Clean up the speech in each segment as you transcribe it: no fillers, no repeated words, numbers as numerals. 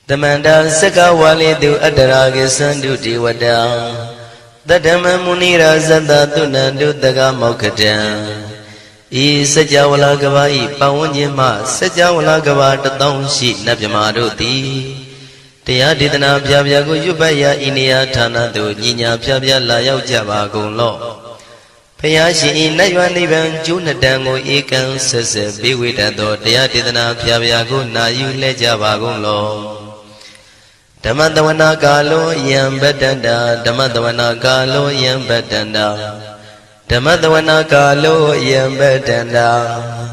Tamanda Saka Wali do Adaragi Sandu Diwada Dadama Munira Zada Tunandu Daga Mokatan E Sajawala Gavai Pawanyama Sajawala Gavata Donshi Nabjamaruti Tia Didana Pyago Yubaya Inia Tanado Ninya Pyabya Layao Javago Law Payashi in Nayanivan Junadango Ekan Sese Biwitado Tia Didana Pyago Nayu Lejavago Law Damadavana Galo Yam Bedanda Damadavana Galo Yam Bedanda Damadavana Galo Yam Bedanda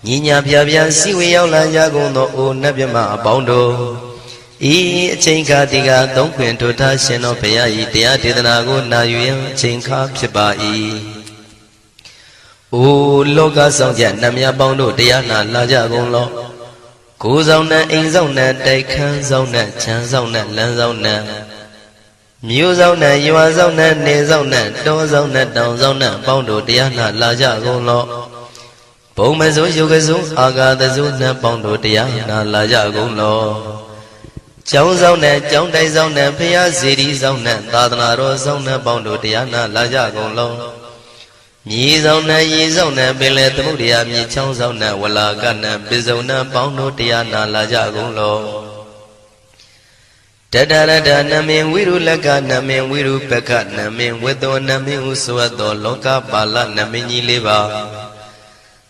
Ninya Pyabya Siwi Yaula Yagono O Nabima Bondo E Chinka Diga Don't Quint to Tashin of Payai Tia Didanago Nayu Chinka Pibai O Loga Songja Namya Bondo Diana Lajagon Law Kuzona Inzona Daikan Zona Chanzona Lanzona Muzona Yuazona Nezona Dozona Downzona Bondo Diana Laja Golo Pomazo Yugazu Aga the Zuna Bondo Diana Laja Golo Chowzona Jondai Zona Pia Ziri Zona Dadana Zona Bondo Diana Laja Golo Yizona Yizona Billet Mudia Michonzona Walagana Bizona Bondo Diana Lajagolo Dadada Namin Wiru Laga Namin Wiru Peka Namin Wedo Namin Usuado Loka Bala Namini Liva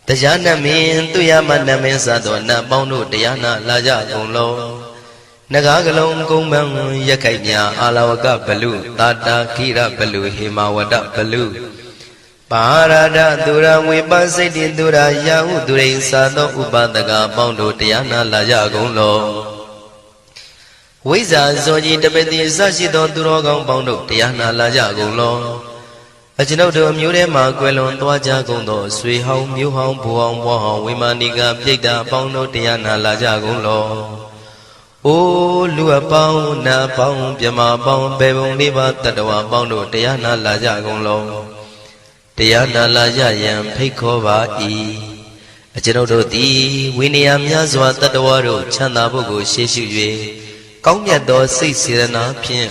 Tajana Min Tuyama Namin Sadona Bondo Diana Lajagolo Nagagalong Kumbang Yakanya Alawaka Balu Tata Kira Balu Himawada Balu Parada Dura Wibasiti Dura Yahu Durain Sado Ubadaga Bondo Diana Lajagolo Wiza Zoji Debeti Sashido Durogon Bondo Diana Lajagolo Ajinodo Murema Quelon Tuajagondo Sui Home Mu Home Buong Wahong Wimaniga Pigda Bondo Diana Lajagolo O Lua Pong Na Pong Pyama Pong Bebong Liba Tadawa Bondo Diana Lajagolo Diana Laja Yam Pikova E. A Genodo D. Winniam Yazwa Tadawaro Chanabogo Sheshu Kongya 6 Sirana Pien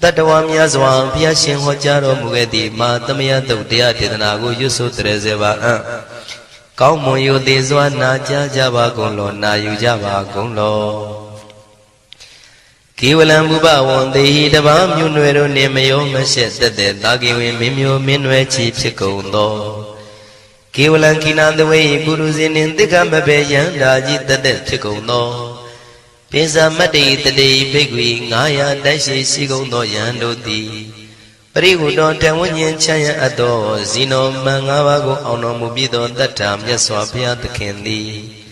Tadawam Yazwa Piashin Hojaro Mugedi Ma Tamia Do Dia Didanago Yusu Trezeva Kaumo Yu Dizwa Naja Java Golo Na Yujava Golo Kiwalam Buba won the heat of Amunero Nemayo Mashet the Dagi Mimio Minwe Chief Chicondo Kiwalan Kinan the way Guruzin in the Gambabe Yandaji the death Chicondo Pisa Mati the day big wing Aya Dashi Sigondo Yando D Parigu don't tell when you Chaya Ado Zino Mangavago Ono Mubido that time Yaswapia the candy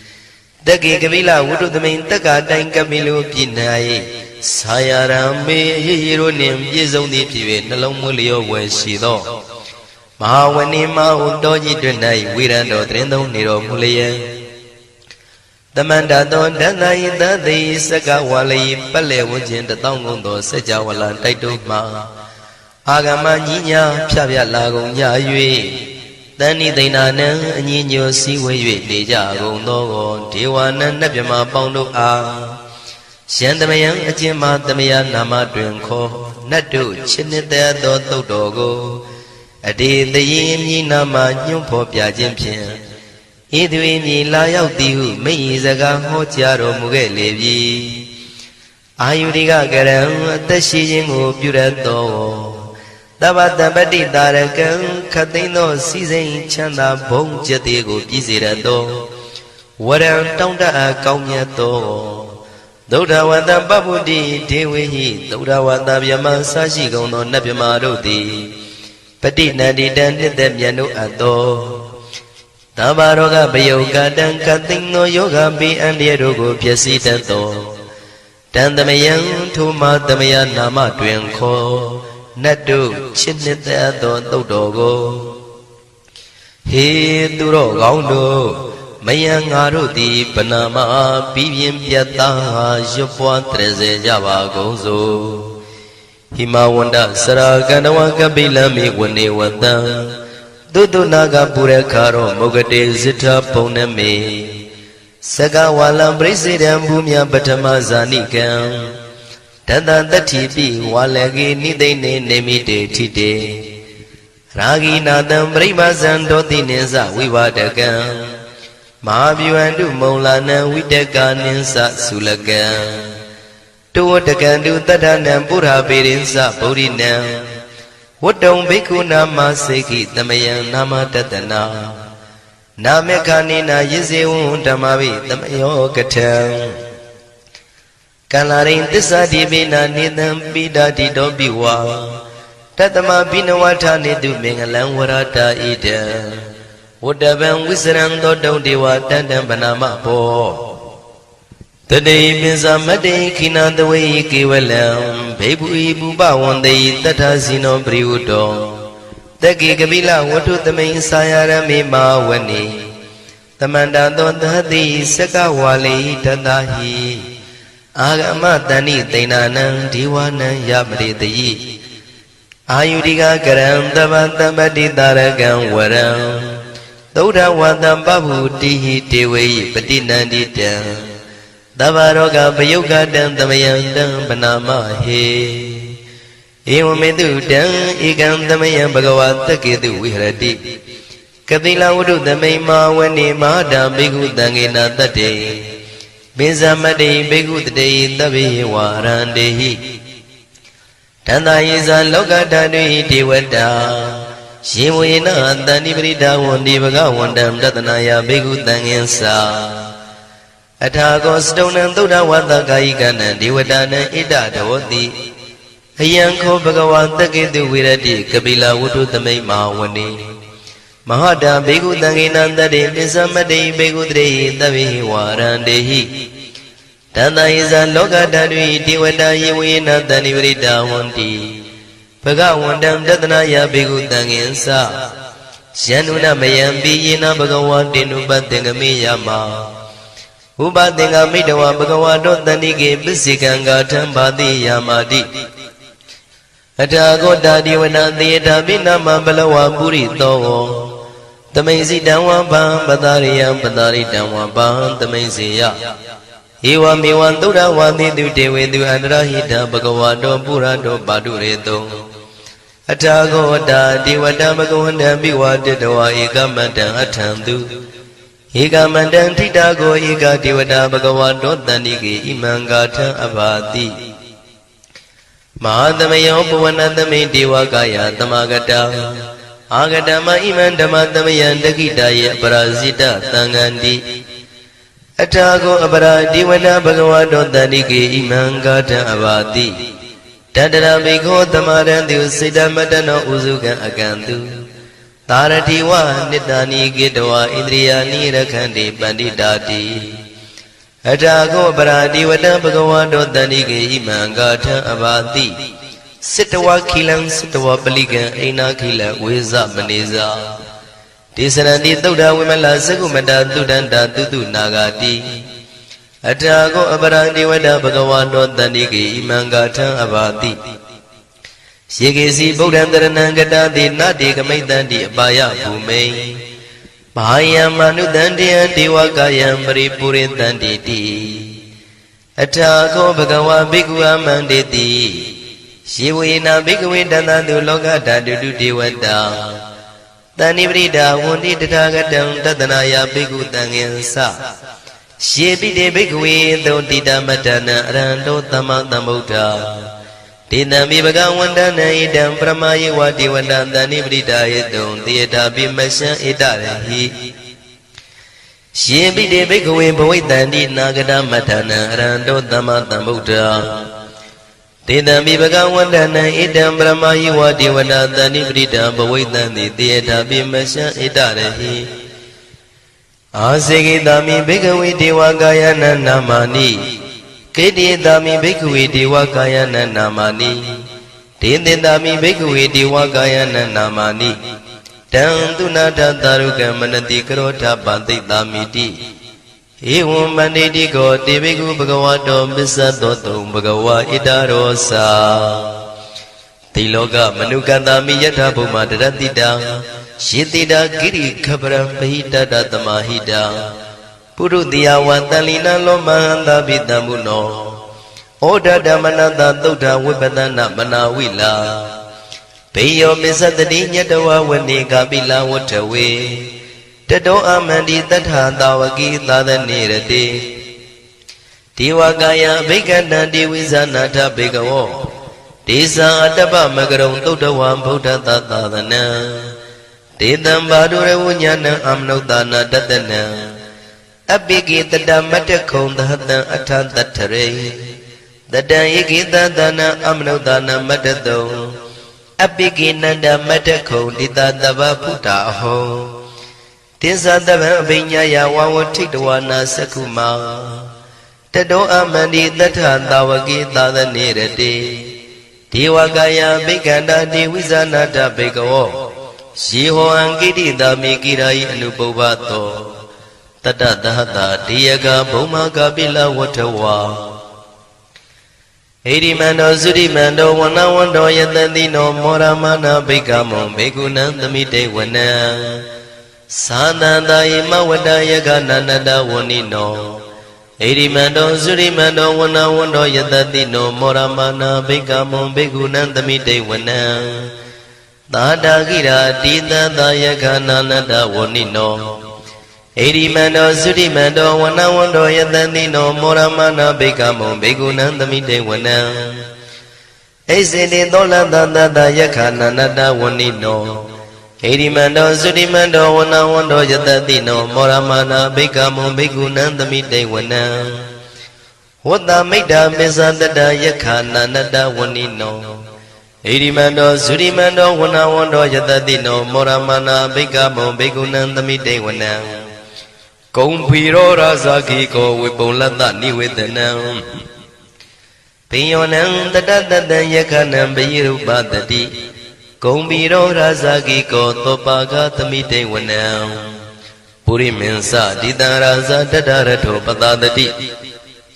The Gigavilla would do the main Taka Dankamilo Pinai Sayarame Hironim Yizoni Pive Nalomulio Weshido Mahawanima Udoji Dunai Wirando Trendo Niro Mulia The Mandadon Danai Dadi Sakawali Pale Wujin the Tongundo Sajawala Taituma Agama Nina Pavia Lago Yayue Dani Dinana Nino Siwe Deja Gondo Tiwana Nabjama Bondo A Shandamayan Ajima Damaya Nama Drinko Nadu Chinita Do Dogo Adi the Yin Nama Yumpo Piajimpian Idwini Layao Diu Meizaga Hotiaro Mugelevi Ayuriga Garam Tashimu Purato Dabata Badi Darakan Katino Season Chanda Bong Jatigo Pizirado Whatever Tonda Kaunyato Dodawanda Babudi Dewi Dodawanda Yama Sashi Gono Nabimarodi Pati Nadi Dandit Yanu Ado Tabaroga Bayoga Dan Katino Yoga Bi and Yerogo Piasitato Dandamayan Tuma Damaya Nama Dwenko Nadu Chinita Dodogo He Duro Gaundo Mayangaruti Panama Pivian Piata Jopua Treze Java Gozo Himawanda Saraganawa Kabilami Wani Dudu Naga Purekaro Mogade Zita Poname Saka walam presidam bumya patama zanikam Tata tatipi walagi nidene nemite tite Ragi nadam premazan doti ninsa vivadakam Mahavyuandu maulana vidaka ninsa sulakam Tuwatakandu tadanam pura pirinsa purinam Wadong bhikkhu nama seki tamayam nama tatana Namekanina yizewun dhammavi tamayo katam Kalarin tissa dibina nidam bidadi dobiwa Tatama binawata nidu mengalam warata ida Wadavam wisram dodong dewa tandam banama po Tadei binsamade kinandawai kevalam Bhebu ibu bawandai tathasino priyuto Taki kabila watu tamay sayarami mawani Tamanda dondhati saka wali tatahi Agama tani tainanang diwanang yamritayi Ayudika karam tabantabadi taragang waram Tauda watam babu tihi tewayi patinandita Tabaroga payukadang tamayandang panamahe Ewamedu dang ikam tamayam bhagavata ketu vihrati Kapila udu tamay mawani mahada bhikkhu tangena tate Binsamade bhikkhu tate tabi warandehi Tantayisa lokatadui devata Shivuyena tantiprita wandi bhagavandam tatanaya bhikkhu tangensa Athago stonam tuda vatakaikana devatana ida dhavati Ayanko bhagavata ketu virati kapila udu tamay mawani Mahada bhikkhu tangena tate binsamade bhikkhu tate tabi warandehi Tantayisa lokatadui devata yivuyena tantiprita wandi Bhagavandam tatanaya bhikkhu tangensa Syanuna mayambi yena bhagavatinu patengamiyama Upatenga midawa bhagavato tanike pisikanga thambati yamati Athago dadiwana theta binama balawa purito Tamaisi damwa bham patariyam pataritamwa bham tamaisiya Ewa mewan tuda waditu dewetu anrahita bhagavato purato padureto Athago dadiwata bhagavanda biwaditawa ekamata athantu Ekamandang titago eka devata bhagavato tanike imangatha abhati Mahadamayo puvanatame devakaya tamagata Agatama iman dhamatamayan dakitaya parasita tangandi Athago apara devata bhagavato tanike imangatha abhati Tadara bhikho tamarantu siddhamatano usukan akantu Taratiwa nitani gitawa indriyani rakhandi panditati Athago paradivata bhagavato tanike imangatha abhati Sittawa khilam sittawa palikan aina khila vesa maneza Tisaranti tuddha vimala sakumata tuddhanta tutu nagati Athago paradivata bhagavato tanike imangatha abhati Shekesi Buddham Dharanangata Nati Kamaitanti Abhaya Bhume Bhaya Manudantiya Devakayam Paripuritanti Athago Bhagava Bhikkhu Amanditi Shivuyena Bhikkhu Dantantu Lokatadu Devata Taniprita Wundi Tathagatam Tatanaya Bhikkhu Tangensa Shepite Bhikkhu Dotita Matana Arhanto Tamatambuddha Tinami bhagavandana idam pramayi vati vandantani pritayadum tiyata bimasya itarahi Shepite bhikkhuve bhavaitanti nagata matana aranto tamatambuddha Tinami bhagavandana idam pramayi vati vandantani prita bhavaitanti tiyata bimasya itarahi Asekitami bhikkhuve devakayana namani Kediyatami bhikkhuve devakayana namani Tendendami bhikkhuve devakayana namani Tantunata taruka manati karota pantitamiti Evam manditi ko te bhikkhu bhagavato missadoto bhagava itarosa Tiloka manukantami yatha bhuma taratita Shitita giri khaparam pahita tamahita ပုရုတိယဝတန်လီနလောမဟန္တာပိတံမုနောဩဒဓမ္မနတသုဒ္ဓဝိပဒနာမနာဝိလာဘေယောမစ္စတတိညတဝဝနေကပိလဝတ္ထဝေတတောအမန္တိတထသာဝကိသာသနေရတိဒေဝကာယဘိက္ခဏံဒေဝိဇာနာထဘေကဝောဒေဇာအတ္တပမကရုံသုဒ္ဓဝံဗုဒ္ဓသာသနံဒေတံဘာဒုရဝဉာဏံအမနုဿာနာတတနံအပိကိတတမတ္တခုံသဟတံအထတထရေတတံဧကိတသနာအမနုဿာနာမတ္တတုံအပိကိနန္ဒမတ္တခုံတိတတဗ္ဗဖုတာအဟောတိသတဗံအဘိညာယဝဝထိတဝနာသက္ခုမာတတောအမန္တိတထသာဝကိသာသနေရတိဒေဝကာယဘိက္ခန္တာဒေဝိဇာနာတဘေကဝောယေဟောအံကိတိတာမေကိရာယအနုပုဗ္ဗတောတတသဟတာဒေယကဘုံမကပိလဝတ္ထဝါဣရိမန္တောသုရိမန္တောဝနဝန္တောယတတိနောမောရမနာဘိက္ခမောဘေကုဏံသမိတေဝနံသာသန္တာယမဝတ္တယကနန္တဝဏိနောဣရိမန္တောသုရိမန္တောဝနဝန္တောယတတိနောမောရမနာဘိက္ခမောဘေကုဏံသမိတေဝနံသာတာကိရာတိတသာယကနန္တဝဏိနောဣရိမန္တောသုရိမန္တောဝနဝန္တောယတတိနောမောရမနာဘိက္ခမောဘေကုဏံသမိတေဝနံဣစေတိသောလတတတယခနန္တဝဏိနောဣရိမန္တောသုရိမန္တောဝနဝန္တောယတတိနောမောရမနာဘိက္ခမောဘေကုဏံသမိတေဝနံဝတ္တမိတ္တမေဇတတယခနန္တဝဏိနောဣရိမန္တောသုရိမန္တောဝနဝန္တောယတတိနောမောရမနာဘိက္ခမောဘေကုဏံသမိတေဝနံကုံဖီရောရာဇာခိကောဝေပုံလတ္တနိဝေဒနံဘိယောနံတတတတံယခနံဘိရုပတတိဂုံဘီရောရာဇာကိကောသောပါကသမိတေဝနံပုရိမင်းစဒိတံရာဇာတတရထောပတတတိ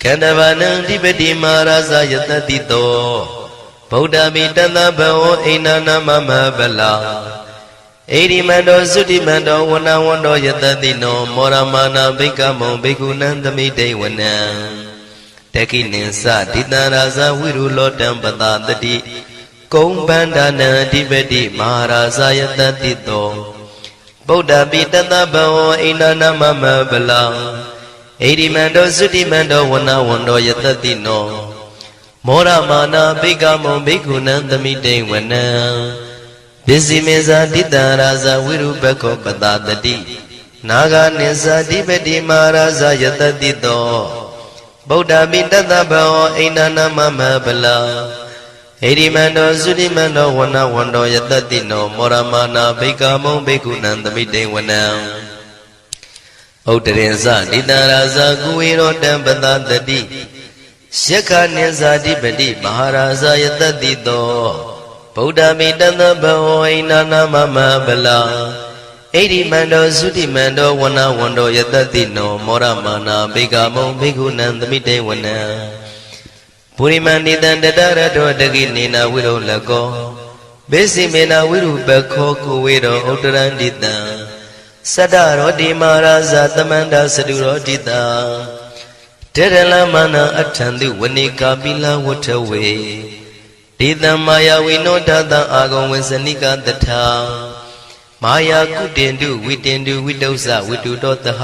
ခန္ဓဗာနံဓိပတိမာရာဇာယတတိတောဗုဒ္ဓမိတတဘောအိနာနာမမဗလာဣရိမန္တောသုတိမန္တောဝနဝန္တောယတတိနောမောရမနာဘိက္ခမောဘိက္ခုနံသမိတေဝနံတခိနိသဒိတံရာဇာဝိရုလောတံပတတတိကုံဗန္ဒနာအဓိပတိမဟာရာဇာယတတိတောဗုဒ္ဓပိတတဘောအိနာနာမမဗလာဣရိမန္တောသုတိမန္တောဝနဝန္တောယတတိနောမောရမနာဘိက္ခမောဘိက္ခုနံသမိတေဝနံပစ္စည်းမေဇာတိတံရာဇဝိရုပခောပတတတိနာဂနိသဓိပတိမဟာရာဇယတတိတောဗုဒ္ဓပိတတဘောအိနာနာမမဗလာဣရိမန္တောသုတိမန္တောဝနဝန္တောယတတိနောမောရမနာဘိက္ခမောဘိက္ခုနံသမိတေဝနံဥတ္တရင်ဇတိတံရာဇကုဝေရောတံပတတတိယက္ခနိသဓိပတိမဟာရာဇယတတိတောဗုဒ္ဓမိတတဘောအိနာနာမမဗလာဣရိမန္တောသုတိမန္တောဝနဝန္တောယတတိနောမောရမနာဘိက္ခမောဘိက္ခုနံသမိတေဝနံပုရိမဏိတံတတရတောတကိနေနာဝိရောလကောဘေစီမေနာဝိရုပခောကုဝေရောဥတ္တရန္တိတံသတ္တရောတိမာရာဇသမန္တသတုရောတိတံတေရလမနာအထံတုဝနေကာပိလဝတ္ထဝေဒေတံမာယာဝိနောဒတံအာဂုံဝေစနိကတထာမာယာကုတင်တုဝိတင်တုဝိတုဇဝိတုတောတဟ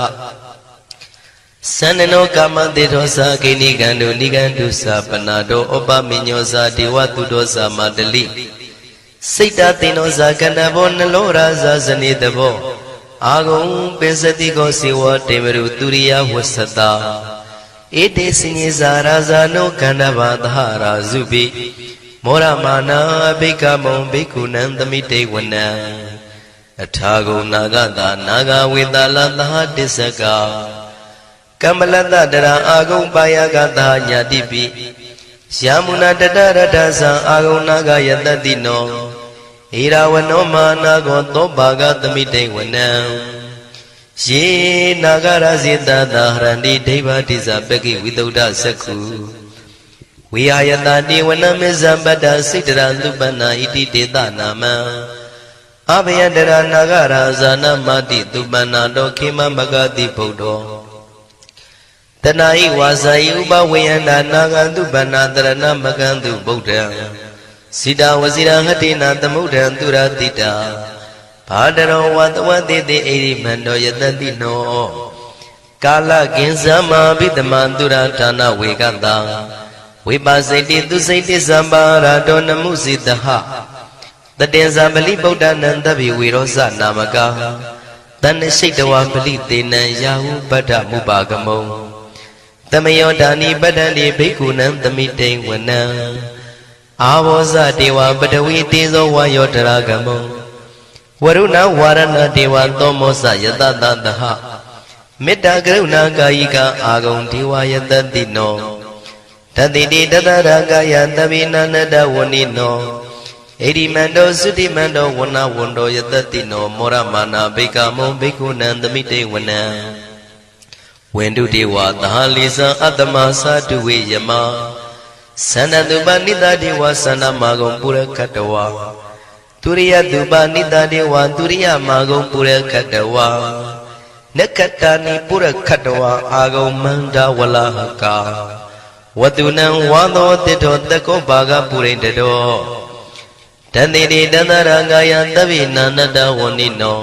သန္နနောကာမတေသောသာကိနိကံတုနိကံတုသာပနာတောဩပမိညောသာဒေဝတုတောသာမတလိစိတ်တသိနောသာကန္တဘောနလောရာဇာဇနေတဘောအာဂုံပိစတိကောစေဝတေမရုသူရိယဝဆတာဧတေစညေဇာရာဇာနောကန္တဘာသဟရာဇုပိမောရမနာဘိက္ခမောဘိက္ခုနံသမိတေဝနံအထာဂုဏနာဂတာနာဂဝေတလသဟတစ္စကကမ္မလတ္တတရာအာဂုံပါယကတာညာတိပိယာမုနာတတရတသံအာဂုံနာဂယတတိနောဣရာဝနောမာနာကောသောဘာဂသမိတေဝနံယေနာဂရဇိတသာဟရန္တိဒိဗ္ဗတိဇပကိဝိသုဒ္ဓသက္ခုဝိဟာယတတိဝနမေဇပတ္တစိတ္တရသုပန္နာဣတိတေတနာမံအဘယတရနာဂရာဇာနမတိသုပန္နာတောခေမမဂတိဗုဒ္ဓော တဏှာဤဝါစာဤဥပဝေယန္တာနာဂန္တုဗန္နာတရဏမကန္တုဗုဒ္ဓံစိတာဝစီရဟတိနာသမုဒ္ဒံသူရတိတာဘာတရောဝတဝတိတိအိရိမန္တောယတတိနောကာလကင်ဇမဘိတမံသူရဌာနဝေကတံဝိပါစိတိသူစိတိသမ္ပါရာတောနမှုစိတဟတတေဇာပလိဗုဒ္ဓနံတဗ္ဗိဝေရောဇနာမကာတဏ္ဍရှိတဝပလိတေနံယာဟုပတ္ထမုပါကမုံသမယောဒါနိပတ္တန္တိဘိက္ခုနံသမိတိဝနံအာဘောဇတေဝပတဝီတေဇောဝါယောတရာကမုံဝရုဏဝါရဏတေဝသောမောဇယတတသဟမေတ္တာကရုဏာကာယိကအာဂုံဒေဝယတတိနောတတိတိတတရာကာယသဗ္ဗိနန္တဝနိနောဣရိမန္တောသုတိမန္တောဝနဝန္တောယတတိနောမောရမာနာဘိကမုံဘိက္ခုနံသမိတေဝနံဝန္တုတေဝသဟလိဇံအတ္တမသာတုဝေယမသန္တတုပနိတတေဝသန္တမာဂုံပုရခတဝါသူရိယတုပနိတတေဝသူရိယမာဂုံပုရခတဝါနက္ခတာနိပုရခတဝါအာဂုံမန္တဝလဟကာဝတုနံဝါသောတိတောတကောဘာဂပုရိတတောတန္တိတိတန္တရာကာယသဗ္ဗိနာနတဝနိနော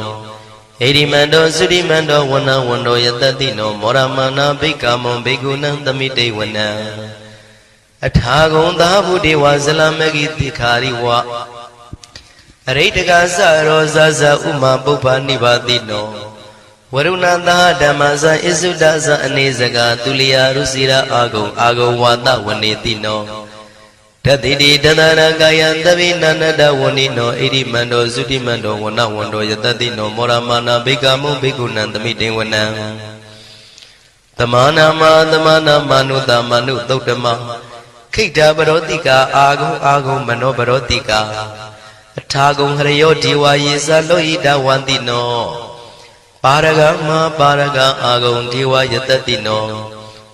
ဣရိမန္တောသုတိမန္တောဝနဝန္တောယတတိနောမောရမာနာဘိက္ခမုံဘိက္ခုနံသမိတေဝနံအထာဂုံသာဗုဒေဝဇလမဂိတိခာရိဝအရိတကသရောဇဇဥမာပုပ္ပနိဗ္ဗာတိနောဝရုဏသာဓမ္မဇဣစုဒဇအနေစကာသူလျာရုစီရာအာဂုံဝါဒဝနေတိနောတတိတိတတရကာယသဗ္ဗိနန္တဝနိနောဣရိမန္တောသုတိမန္တောဝနဝန္တောယတတိနောမောရမာနာဘိက္ခမုံဘိက္ခုနံသမိတေဝနံသမာနာမနုတမနုသုတ်တမခိတ္တပရောတိကာအာဂုံမနောပရောတိကာအထာဂုံဟရယောဒီဝါယေသလောဟိတဝန္တိနောပါရဂမပါရဂအာဂုံဒီဝါယတတိနော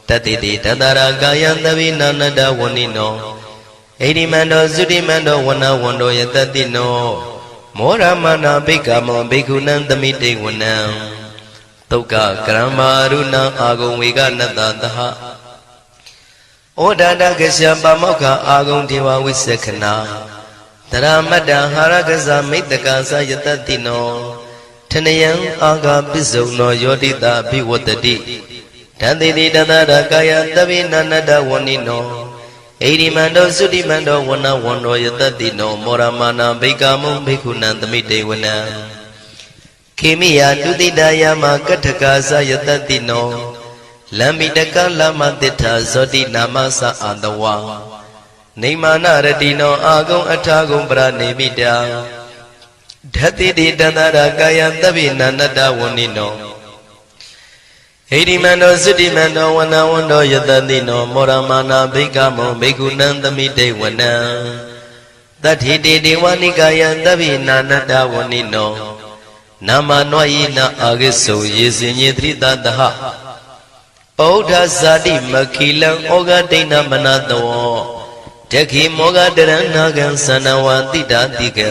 တတိတိတတရာကာယသဗ္ဗိနန္တဝနိနောဣရိမန္တောသုတိမန္တောဝနဝန္တောယတတိနောမောရမနာဘိက္ခမောဘိက္ခုနံသမိတေဝနံသုက္ကကရမရုဏအာဂုံဝေကနတသဟဩဒါတကရှပါမောက္ခအာဂုံဒေဝဝိသခနာတရမတ္တဟာရကဇမိတ္တကာသယတတိနောထနယံအာဂပစ္စုံနောယောတိတာဘိဝတ္တိတန္တိတိတတရကာယသဗ္ဗိနန္တဝနိနောဣရိမန္တောသုတိမန္တောဝနဝန္တောယတတိနောမောရမာနာဘိက္ခမုံဘိက္ခုနံသမိတေဝနံခေမိယတုတိတယမကထကာသယတတိနောလမ္မိတကလမတိထာဇောတိနာမသအာတဝါနေမာနရတိနောအာဂုံအထာဂုံပရနေမိတာဓတိတိတန္တရာကာယသဗ္ဗိနန္တဝနိနောဣရိမန္တောသုတိမန္တောဝနဝန္တောယတတိနောမောရမာနာဘိက္ခမုံဘိက္ခုနံသမိတေဝနံတတိတိဒေဝနိကာယသဗ္ဗိနာနတဝနိနောနာမနွယိနအာဂိစုယေစင်ညေသရိတတဟဩဒဇာတိမခိလံဩဃဒိဏမနတောတခိမောဃတရဏဂံသနဝတိတာတိကံ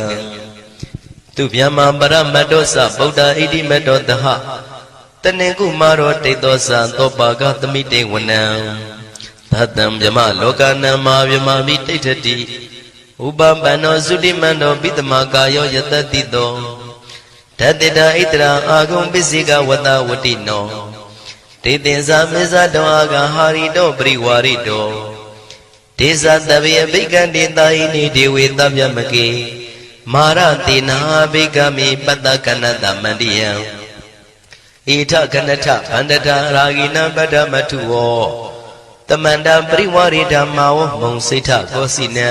သူဗျမပရမတ္တောသဗုဒ္ဓဣတိမတ္တောတဟတနေကုမာရောတိတ်သောသံသောပါကသမိတေဝနံသတံဗျမလောကနံမာဗျမမိတိဋ္ဌတိဥပပန္နောသုတိမန္တောပိတမကာယောယတတိတောဓတေတာဣတရာအာဂုံပစ္စိကဝတဝတိနောဒေသင်္ဇာမေဇတောအာဂဟာရိတောပရိဝါရိတောဒေသတဗေအဘိကံတေတာဟိနိဒေဝေတဗျမကေမာရတေနာဘိကမိပတ္တကနတမန္တိယံဣထကနထဗန္တတာရာဂိနပတ္တမထုဝောတမန္တပရိဝါရိဓမ္မာဝမုံစိဋ္ဌကောစီနံ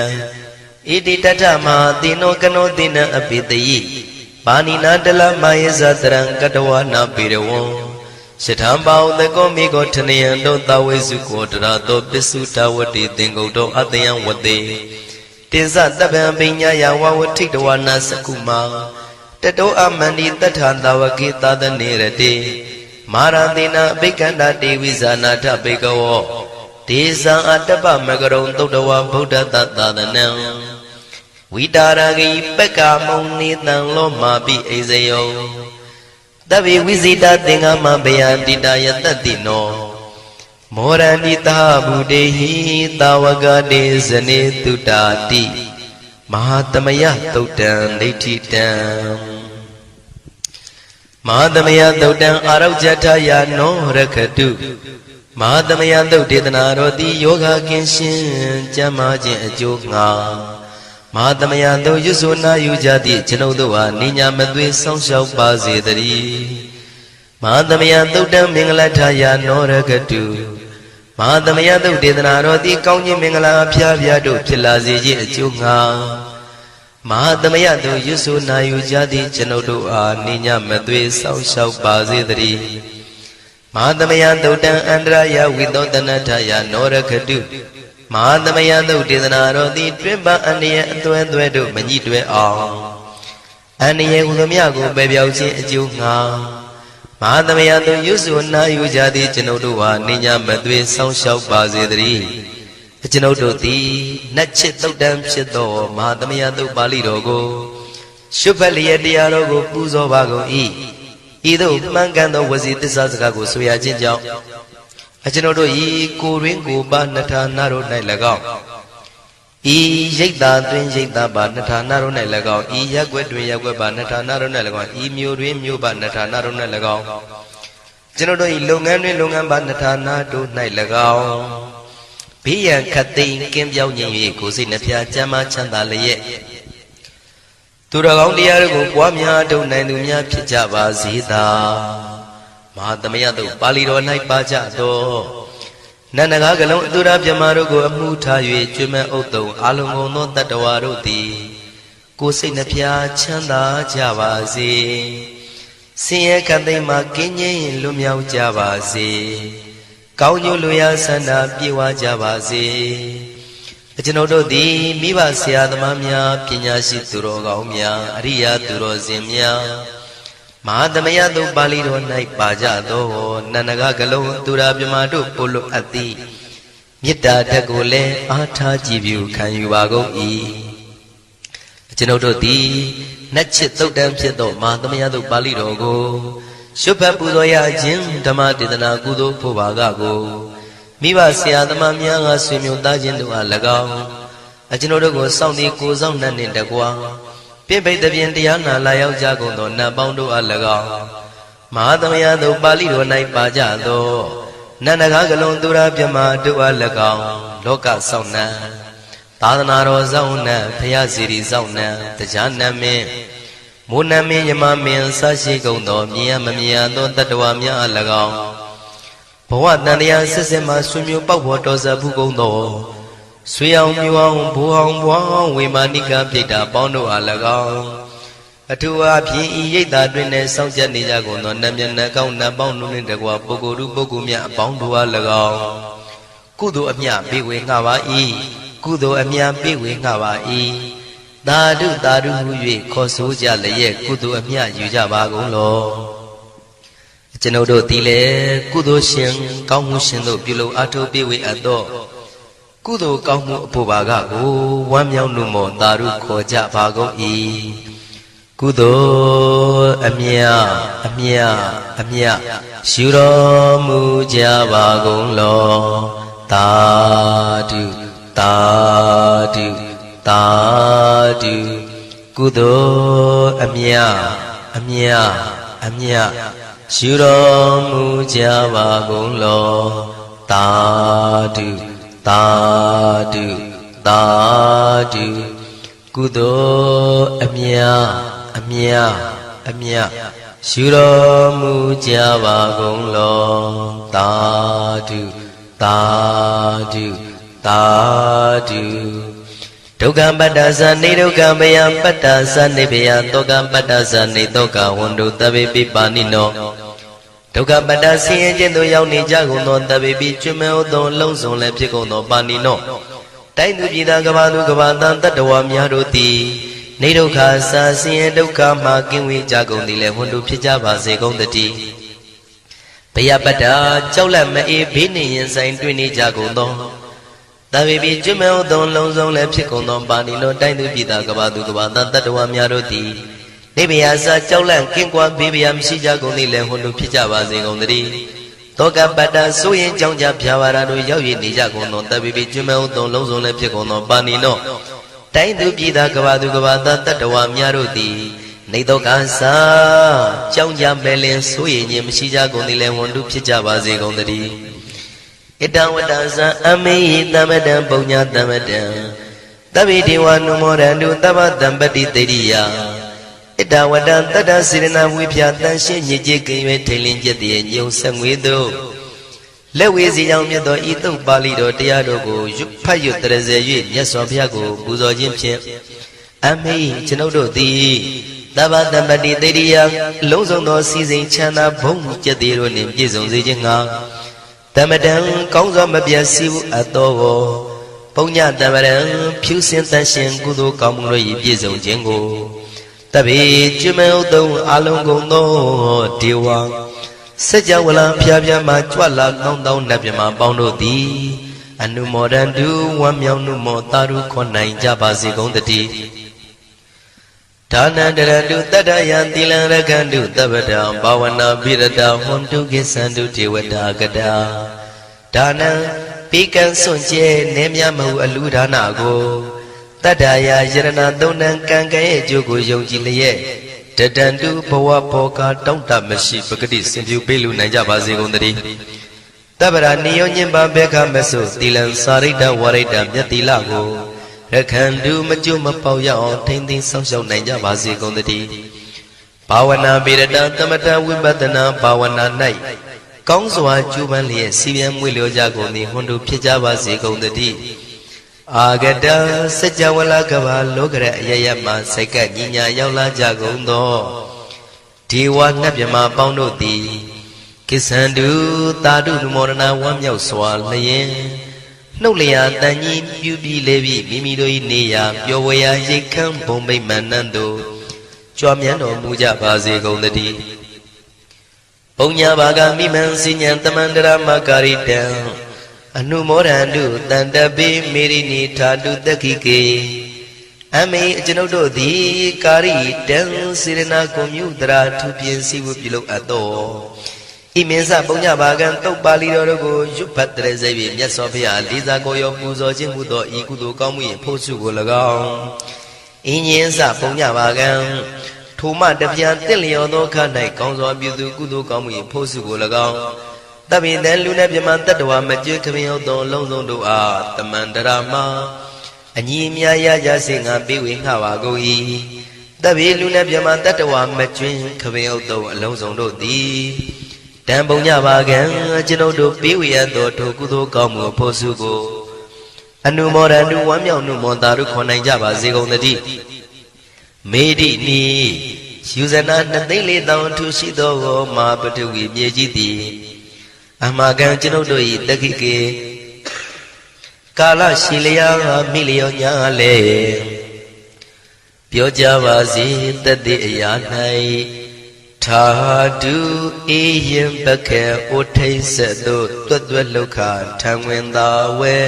ဣတိတထမဟာတိနောကနောတိနံအပိတယိပါဏိနာတလမယေဇတရံကတဝနာပေရဝံရှထံပေါသကောမိကောထနယံတောသဝေစုကောတရာတောပစ္စုတဝတိသင်္ကုတ်တောအတယံဝတေတိဇတပံပညာယဝဝထိတဝနာစကုမာတတောအမန္တိတထံတဝကေသာသနေရတိမာရတိနာအဘိကန္တတေဝိဇာနာထဘေကဝောဒေဇံအတ္တပမကရုံသုတ္တဝဗုဒ္ဓတသာသနံဝိတာရဂိပက္ခမုံနေတံလောမာပိအိဇယောတဗ္ဗေဝိဇိတသင်္ဃမဘယန္တိတာယတတိနော မောရဏိတာဘုဒေဟိတာဝကတေဇနေတုတာတိမဟာသမယသုတ်တံဒိဋ္ဌိတံမဟာသမယသုတ်တံအာရုဇ္ဇထယာနောရခတုမဟာသမယသုတ်ဒေသနာတော်သည်ယောဂကင်းရှင်းကျမ်းမာခြင်းအကျိုးငှာမဟာသမယသုတ်ရွဆိုနာယူကြသည့်ကျွန်ုပ်တို့ဟာနိညာမသွေဆောင်းလျှောက်ပါစေတည်းမဟာသမယသုတ်တံမင်္ဂလထယာနောရခတုမဟာသမယသုတ်ဒေသနာတော်သည်ကောင်းခြင်းမင်္ဂလာအဖျားဖျားတို့ဖြစ်လာစေခြင်းအကျိုးငှာမဟာသမယသုတ်ရွဆိုနာယူကြသည့်ကျွန်ုပ်တို့အားနိညာမသွေဆောင်းလျှောက်ပါစေတည်းမဟာသမယသုတ်တံအန္တရာယဝိသောတနထယာနောရခတုမဟာသမယသုတ်ဒေသနာတော်သည်တွင်ပအန္တရာယ်အသွဲသွဲတို့မညှိတွဲအောင်အန္တရာယ်ဟူသမျှကိုပယ်ပြောက်ခြင်းအကျိုးငှာမဟာသမယသုတ်ရွဆိုနာယူကြသည့်ကျွန်ုပ်တို့ဟာနိညာမသွေဆောင်းလျှောက်ပါစေတည်းကျွန်ုပ်တို့သည်နတ်ချစ်သုတ်တံဖြစ်သောမဟာသမယသုတ်ပါဠိတော်ကိုရှုဖတ်လျက်တရားတော်ကိုပူဇော်ပါကုန်၏ဤသို့မှန်ကန်သောဝစီသစ္စာစကားကိုဆိုရခြင်းကြောင့်ကျွန်ုပ်တို့ဤကိုရင်းကိုပါနှထာနာတို့၌၎င်းဤရိတ်တာတွင်ရိတ်တာပါနှထာနာတို့၌၎င်းဤရက်ွက်တွင်ရက်ွက်ပါနှထာနာတို့၌၎င်းဤမျိုးတွင်မျိုးပါနှထာနာတို့၌၎င်းကျွန်ုပ်တို့ဤလုပ်ငန်းတွင်လုပ်ငန်းပါနှထာနာတို့၌၎င်းဘေးရန်ခတ်သိမ်းကင်းပြောင်းခြင်း၍ကိုယ်စိတ်နှပြချမ်းသာချမ်းသာလျက်သူတော်ကောင်းတရားတို့ကိုပွားများထုတ်နိုင်သူများဖြစ်ကြပါစေသာမဟာသမယသုတ်ပါဠိတော်၌ပါကြသောနန္ဒကားကလုံးအတုရပြမတို့ကိုအမှုထား၍ကျွမ်းမဲ့ဥတုံအာလုံကုန်သောတတ္တဝါတို့သည်ကိုယ်စိတ်နှပြချမ်းသာကြပါစေဆင်းရဲခတ်သိမ်းမှကင်းငြိမ်းလွတ်မြောက်ကြပါစေကောင်းကျိုးလူရဆန္ဒပြေဝကြပါစေကျွန်ုပ်တို့သည်မိဘဆရာသမားများပညာရှိသူတော်ကောင်းများအရိယာသူတော်စင်များမဟာသမယသုတ်ပါဠိတော်၌ပါကြသောနန္ဒကကလုံးသူရာပြမတို့ပို့လို့အပ်သည်မေတ္တာဓာတ်ကိုလည်းအားထားကြည်ပြုခံယူပါကုန်၏ကျွန်ုပ်တို့သည်နတ်ချစ်သုတ်တံဖြစ်သောမဟာသမယသုတ်ပါဠိတော်ကိုရှုဖတ်ပူဇော်ရခြင်းဓမ္မဒေသနာကုသိုလ်ဖို့ပါကကိုမိဘဆရာသမားများကဆွေမျိုးသားချင်းတို့အား၎င်းကျွန်ုပ်တို့ကိုစောင့်တည်ကိုစောင့်နှံ့နှင့်တကွာပြိပိတ်တပြင်တရားနာလာရောက်ကြကုန်သောနတ်ပေါင်းတို့အား၎င်းမဟာသမယသုတ်ပါဠိတော်၌ပါကြသောနန္ဒကားကလုံးသူရာပြမတို့အား၎င်းလောကစောင့်နှံသာသနာတော်စောင့်နှံဘုရားစီရီစောင့်နှံတရားနမင်းမိုးနမင်းယမမင်းဆရှိကုန်သောမြင်ရမမြင်ရသောတတ္တဝါများအား၎င်းဘဝတန်တရားစစ်စစ်မှဆွေမျိုးပေါက်ဖို့တော်စပ်ဘူးကုန်သောဆွေအောင်မျိုးအောင်ဘိုးအောင်ဘွားအောင်ဝေမာနိကပြိတ္တာပေါင်းတို့အား၎င်းအထူးအားဖြင့်ဤရိတ်တာတွင်နဲ့စောင့်ကြနေကြကုန်သောနတ်မြတ်နတ်ကောင်းနတ်ပေါင်းတို့နှင့်တကွာပုဂ္ဂိုလ်တို့ပုဂ္ဂိုလ်များအပေါင်းတို့အား၎င်းကုသိုလ်အမြပေးဝေငှပါ၏ကုသိုလ်အမြပေးဝေငှပါ၏သာဓုသာဓုဟု၍ခေါ်ဆိုကြလျက်ကုသိုလ်အမြယူကြပါကုန်လောကျွန်ုပ်တို့သည်လည်းကုသိုလ်ရှင်ကောင်းမှုရှင်တို့ပြုလုပ်အားထုတ်ပေးဝေအပ်သောကုသိုလ်ကောင်းမှုအဖို့ပါကကိုဝမ်းမြောက်မှုမောသာဓုခေါ်ကြပါကုန်၏ကုသိုလ်အမြအမြအမြယူတော်မူကြပါကုန်လောသာဓုသာဓုသာဓုကုသိုလ်အမြအမြအမြယူတော်မူကြပါကုန်လောသာဓုသာဓုသာဓုကုသိုလ်အမြအမြအမြယူတော်မူကြပါကုန်လောသာဓုသာဓုသာဓုဒုက္ခပတ္တသနေဒုက္ခမယပတ္တသနေဘယတောကပတ္တသနေတောကဝန္တုတဗေပိပါဏိနောဒုက္ခပတ္တဆင်းရဲခြင်းသို့ရောက်နေကြကုန်သောတဗေပိကျွမဲဥသောလုံးစုံလည်းဖြစ်ကုန်သောပါဏိနောတိုင်းသူပြည်သားကဘာသူကဘာတန်တတ္တဝါများတို့သည်နေဒုက္ခစာဆင်းရဲဒုက္ခမှကင်းဝေးကြကုန်သည်လည်းဝန္တုဖြစ်ကြပါစေကုန်တည်းဘယပတ္တကြောက်လန့်မအေးဘေးနှင့်ရင်ဆိုင်တွေ့နေကြကုန်သောတဗေပိကျွမဲဥသောလုံးစုံလည်းဖြစ်ကုန်သောပါဏိနောတိုင်းသူပြည်သားကဘာသူကဘာတန်တတ္တဝါများတို့သည်နေဗျာစာကြောက်လန့်ကင်းကွာဘေးဗျာမရှိကြကုန်သည်လည်းဟွန်တို့ဖြစ်ကြပါစေကုန်သတည်း တောကပတ္တဆိုရင်ကြောင့်ကြဖြာပါရာတို့ရောက်ရည်နေကြကုန်သောတပ်ပိပိကျွမ်းမဲဥသုံးလုံးစုံလည်းဖြစ်ကုန်သောပါဏိနောတိုင်းသူပြည်သားကဘာသူကဘာသားတတ္တဝါများတို့သည်နေတော့ကစားကြောင့်ကြမဲလင်းဆိုရင်ခြင်းမရှိကြကုန်သည်လည်းဝန်တုဖြစ်ကြပါစေကုန်သတည်းဣတံဝတ္တဇံအမေဟိတမတံပုညတမတံသဗ္ဗေဒေဝနုမောရန္တုသဗ္ဗတံပတိတေရိယဣတဝတ္တတတ္တစေရနာဝိဖြာတန်ရှင်းညစ်ကြေးကင်ရွယ်ထိန်လင်းကျက်တည်းညုံဆက်ငွေတို့လက်ဝေစီကြောင့်မြတ်သောဤသုတ်ပါဠိတော်တရားတော်ကိုဖတ်ရွတ်တရစေ၍မြတ်စွာဘုရားကိုပူဇော်ခြင်းဖြင့်အမေကျွန်ုပ်တို့သည်သဗ္ဗတံပတိတေရိယအလုံးစုံသောစီစဉ်ချမ်းသာဘုံကျက်တည်းတို့နှင့်ပြည့်စုံစေခြင်းငှာတမတံကောင်းစွာမပြတ်စီဘူးအပ်သောပုညတမရံဖြူစင်တန်ရှင်ကုသိုလ်ကောင်းမှုတို့၏ပြည့်စုံခြင်းကိုတပိကျွမဲဥသုံးအလုံးကုန်သောဒေဝစัจ java လာဖျားဖျားမှာကြွလာကောင်းသောနတ်မြမပေါင်းတို့သည်အနုမောဒန္တုဝမ်းမြောက်နှုမောတာရုခွန်နိုင်ကြပါစေကုန်တည်းဒါနန္တရတုတတ္တယံသီလံရခန္တုတပ္ပတံဘာဝနာပိရတဟွန်တုကိသန္တုဒေဝတာကတာဒါနံပိကံစွန့်ကျဲနေမြမဟုအလူဒါနကိုတတ္တယာယရဏသုံးတန်ကံကံရဲ့အကျိုးကိုယုံကြည်လျက်တတန္တုဘဝဘောကတောင့်တမရှိပဂတိစင်ပြုပေးလူနိုင်ကြပါစေကုန်သတည်းတပ္ပရာနိယောညင်ပါဘေခမဆုသီလံစာရိတ္တဝရိတ္တမြတ်တိလကိုရခန္တုမကျွမပေါရအောင်ထိမ့်သိမ်းဆောင်ရှောက်နိုင်ကြပါစေကုန်သတည်းဘာဝနာပိရတသမထဝိပဿနာဘာဝနာ၌ကောင်းစွာကျူးပန်းလျက်စီပြန်မွေလျောကြကုန်သည်ဟွန်တို့ဖြစ်ကြပါစေကုန်သတည်းအာဂတစัจ java လာကဘာလောကရအယယမစိတ်ကညညာရောက်လာကြကုန်သောဒေဝနတ်မြမပေါင်းတို့သည်ကိသန္တုတာတုနမောရဏဝမ်းမြောက်စွာလျင်နှုတ်လျာတန်ကြီးပြူပြီးလေပြီးမိမိတို့၏နေရာပျော်ဝေရာရိတ်ခမ်းဘုံမိတ်မန္နန်တို့ကြွားမြန်းတော်မူကြပါစေကုန်သတည်းပုံညာဘာဂမိမံစိညာတမန္တရမကာရိတံအနုမောဒန္တုတန္တပိမေရိနိထာတုတက္ခိကေအမေကျွန်ုပ်တို့သည်ကာရိတံစေရနာကိုမြုတရာထူပြင်းစီဝပြုလုပ်အပ်သောဤမင်းစပုံညဘာကံတုတ်ပါဠိတော်တို့ကိုရွတ်ဖတ်တရစေ၍မြတ်စွာဘုရားလေးစားကိုရောပူဇော်ခြင်းမှုသောဤကုသိုလ်ကောင်းမှု၏ဖို့စုကို၎င်းဤညင်းစပုံညဘာကံထိုမှတပြားတင့်လျော်သောခ၌ကောင်းစွာပြုသူကုသိုလ်ကောင်းမှု၏ဖို့စုကို၎င်းတပိတံလူနဲ့ပြမတတ္တဝါမကျွတ်ခမင်းဟုတ်သောလုံးစုံတို့အားတမန္တရာမအညီအများရကြစေငါပေးဝေငှပါကုန်၏တပိလူနဲ့ပြမတတ္တဝါမကျွတ်ခမင်းဟုတ်သောအလုံးစုံတို့သည်တံပုံညပါကံကျွန်ုပ်တို့ပေးဝေရသောထိုကုသိုလ်ကောင်းမှုဖို့စုကိုအနုမောဒန္တုဝမ်းမြောက်နှုမောတာတို့ခေါ်နိုင်ကြပါစေကုန်သတည်းမေတိနိယူဇနာ2,400,000ထူရှိသောမာပတဝီမြေကြီးသည်အမကံကျွန်ုပ်တို့၏တက္ခိကေကာလရှိလျာမိလျောညာလေပြောကြပါစေတတ္တိအရာ၌ထာတုအေယံပခေဩထိဆက်တို့တွတ်တွတ်လောက်ခထံဝင်သာဝဲ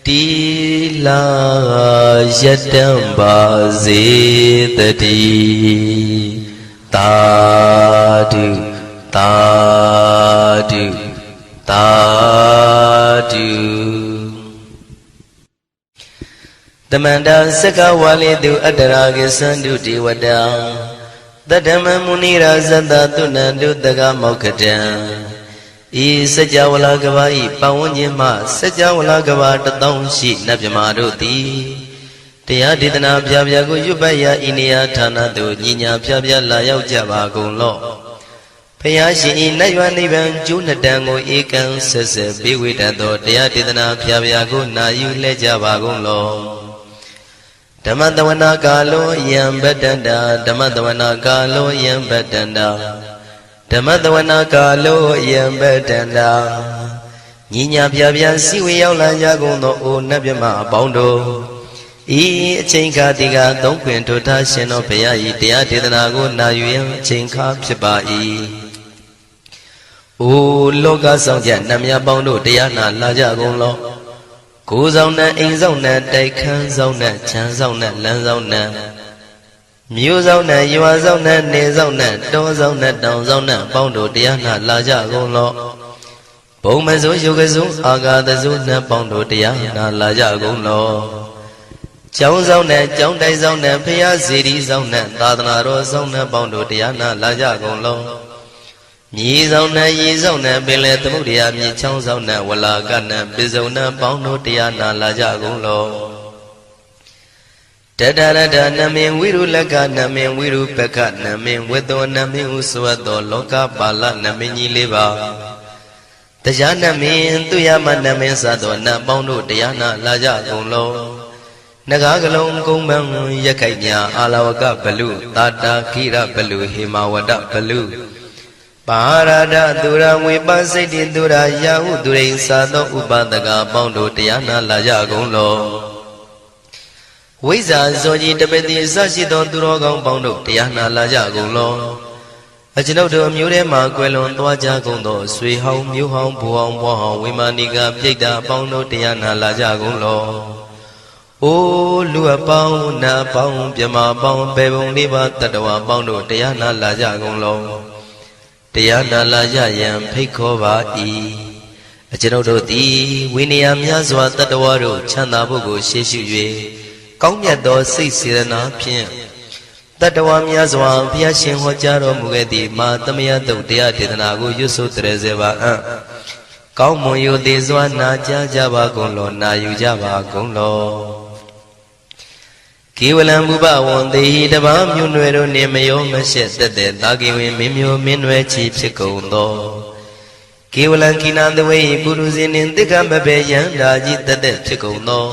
တီလာယတံပါစေတတိသာဓုသာဓုသာဓုတမန္တစကဝါလေတုအတ္တရာကိသန္တုဒေဝတံတတ္တမမုနိရာဇတသုဏန္တုတကမောက္ခတံဤစัจ java လာကဘာဤပတ်ဝန်းကျင်မှစัจ java လာကဘာ1000ရှိနတ်မြမာတို့သည်တရားဒေသနာပြပြကိုရွတ်ပတ်ရာဤနေရာဌာနသို့ညီညာပြပြလာရောက်ကြပါကုန်လော့ဘုရားရှင်ဤနတ်ရွာနိဗ္ဗာန်ကျိုးနှစ်တန်ကိုဧကံဆက်ဆက်ပေးဝေတတ်သောတရားဒေသနာပြပြကိုနာယူလဲကြပါကုန်လော့ဓမ္မတဝနာကာလောယံဗတ္တန္တာဓမ္မတဝနာကာလောယံဗတ္တန္တာဓမ္မတဝနာကာလောယံဗတ္တန္တာညီညာပြပြစီဝေရောက်လာကြကုန်သောအိုနတ်မြမအပေါင်းတို့ဤအချိန်ခါတိကသုံးခွင်ထိုထားရှင်တော်ဘုရားဤတရားဒေသနာကိုနာယူရန်အချိန်ခါဖြစ်ပါ၏အိုလောကဆောင်ကြနတ်မြတ်ပေါင်းတို့တရားနာလာကြကုန်လောကိုယ်ဆောင်နဲ့အိမ်ဆောင်နဲ့တိုက်ခန်းဆောင်နဲ့ခြံဆောင်နဲ့လမ်းဆောင်နဲ့မြို့ဆောင်နဲ့ရွာဆောင်နဲ့နေဆောင်နဲ့တောဆောင်နဲ့တောင်ဆောင်နဲ့ပေါင်းတို့တရားနာလာကြကုန်လော ဘုံမစိုးယုတ်ကစိုးအာဃာတစိုးနှံပေါင်းတို့တရားနာလာကြကုန်လောကျောင်းဆောင်နဲ့ကျောင်းတိုက်ဆောင်နဲ့ဖရာစီရီဆောင်နဲ့သာသနာတော်ဆောင်နဲ့ပေါင်းတို့တရားနာလာကြကုန်လောမြေဆောင်နဲ့ရေဆောင်နဲ့ပင်လေသမုဒ္ဒရာမြေချောင်းဆောင်နဲ့ဝလာကနဲ့ပိစုံနဲ့ပေါင်းတို့တရားနာလာကြကုန်လောတတရတနမေဝိရုလကနမေဝိရုပကနမေဝေသောနမေဟုဆိုသောလောကပါဠနမေကြီးလေးပါတရားနမေသူရမနမေစသောနတ်ပေါင်းတို့တရားနာလာကြကုန်လောနဂါကလုံးကုံမံရခိုင်ညာအာလဝကဘလူတာတာခိရဘလူဟေမဝဒဘလူပါရဒသူရဝေပစိတ်တိသူရယာဟုသူရိသာသောဥပဒကပေါင်းတို့တရားနာလာကြကုန်လောဝိဇ္ဇာဇောကြီးတပတိအစရှိသောသူတော်ကောင်းပေါင်းတို့တရားနာလာကြကုန်လောအကျွန်ုပ်တို့မျိုးထဲမှာကွယ်လွန်သွားကြကုန်သောဆွေဟောင်းမျိုးဟောင်းဘူဟောင်းဘွားဟောင်းဝိမာနိကပြိတ္တာပေါင်းတို့တရားနာလာကြကုန်လောအိုလူအပေါင်းနတ်ပေါင်းမြမပေါင်းဘေဘုံလေးပါတတ္တဝါပေါင်းတို့တရားနာလာကြကုန်လောတရားနာလာကြရန်ဖိတ်ခေါ်ပါ၏အကျွန်ုပ်တို့သည်ဝိနည်းများစွာတတ္တဝါတို့ချမ်းသာဖို့ကိုရှေ့ရှု၍ကောင်းမြတ်သောစိတ်စေတနာဖြင့်တတ္တဝါများစွာဘုရားရှင်ဟောကြားတော်မူခဲ့သည့်မာသမယတုတ်တရားဒေသနာကိုရွတ်ဆိုတရစေပါအံ့ကောင်းမွန်ယိုသေးစွာနာကြားကြပါကုန်လောနာယူကြပါကုန်လောကေဝလံဘုဘဝံတေဟိတပါမြို့နွယ်တို့နှင့်မယောမရှက်သက်တဲ့တာကိဝင်မင်းမျိုးမင်းနွယ်ချီဖြစ်ကုန်သောကေဝလံကိနာတဝေပုရုဇဉ်နှင့်တိက္ခမဘေယံဓာကြီးသက်တဲ့ဖြစ်ကုန်သော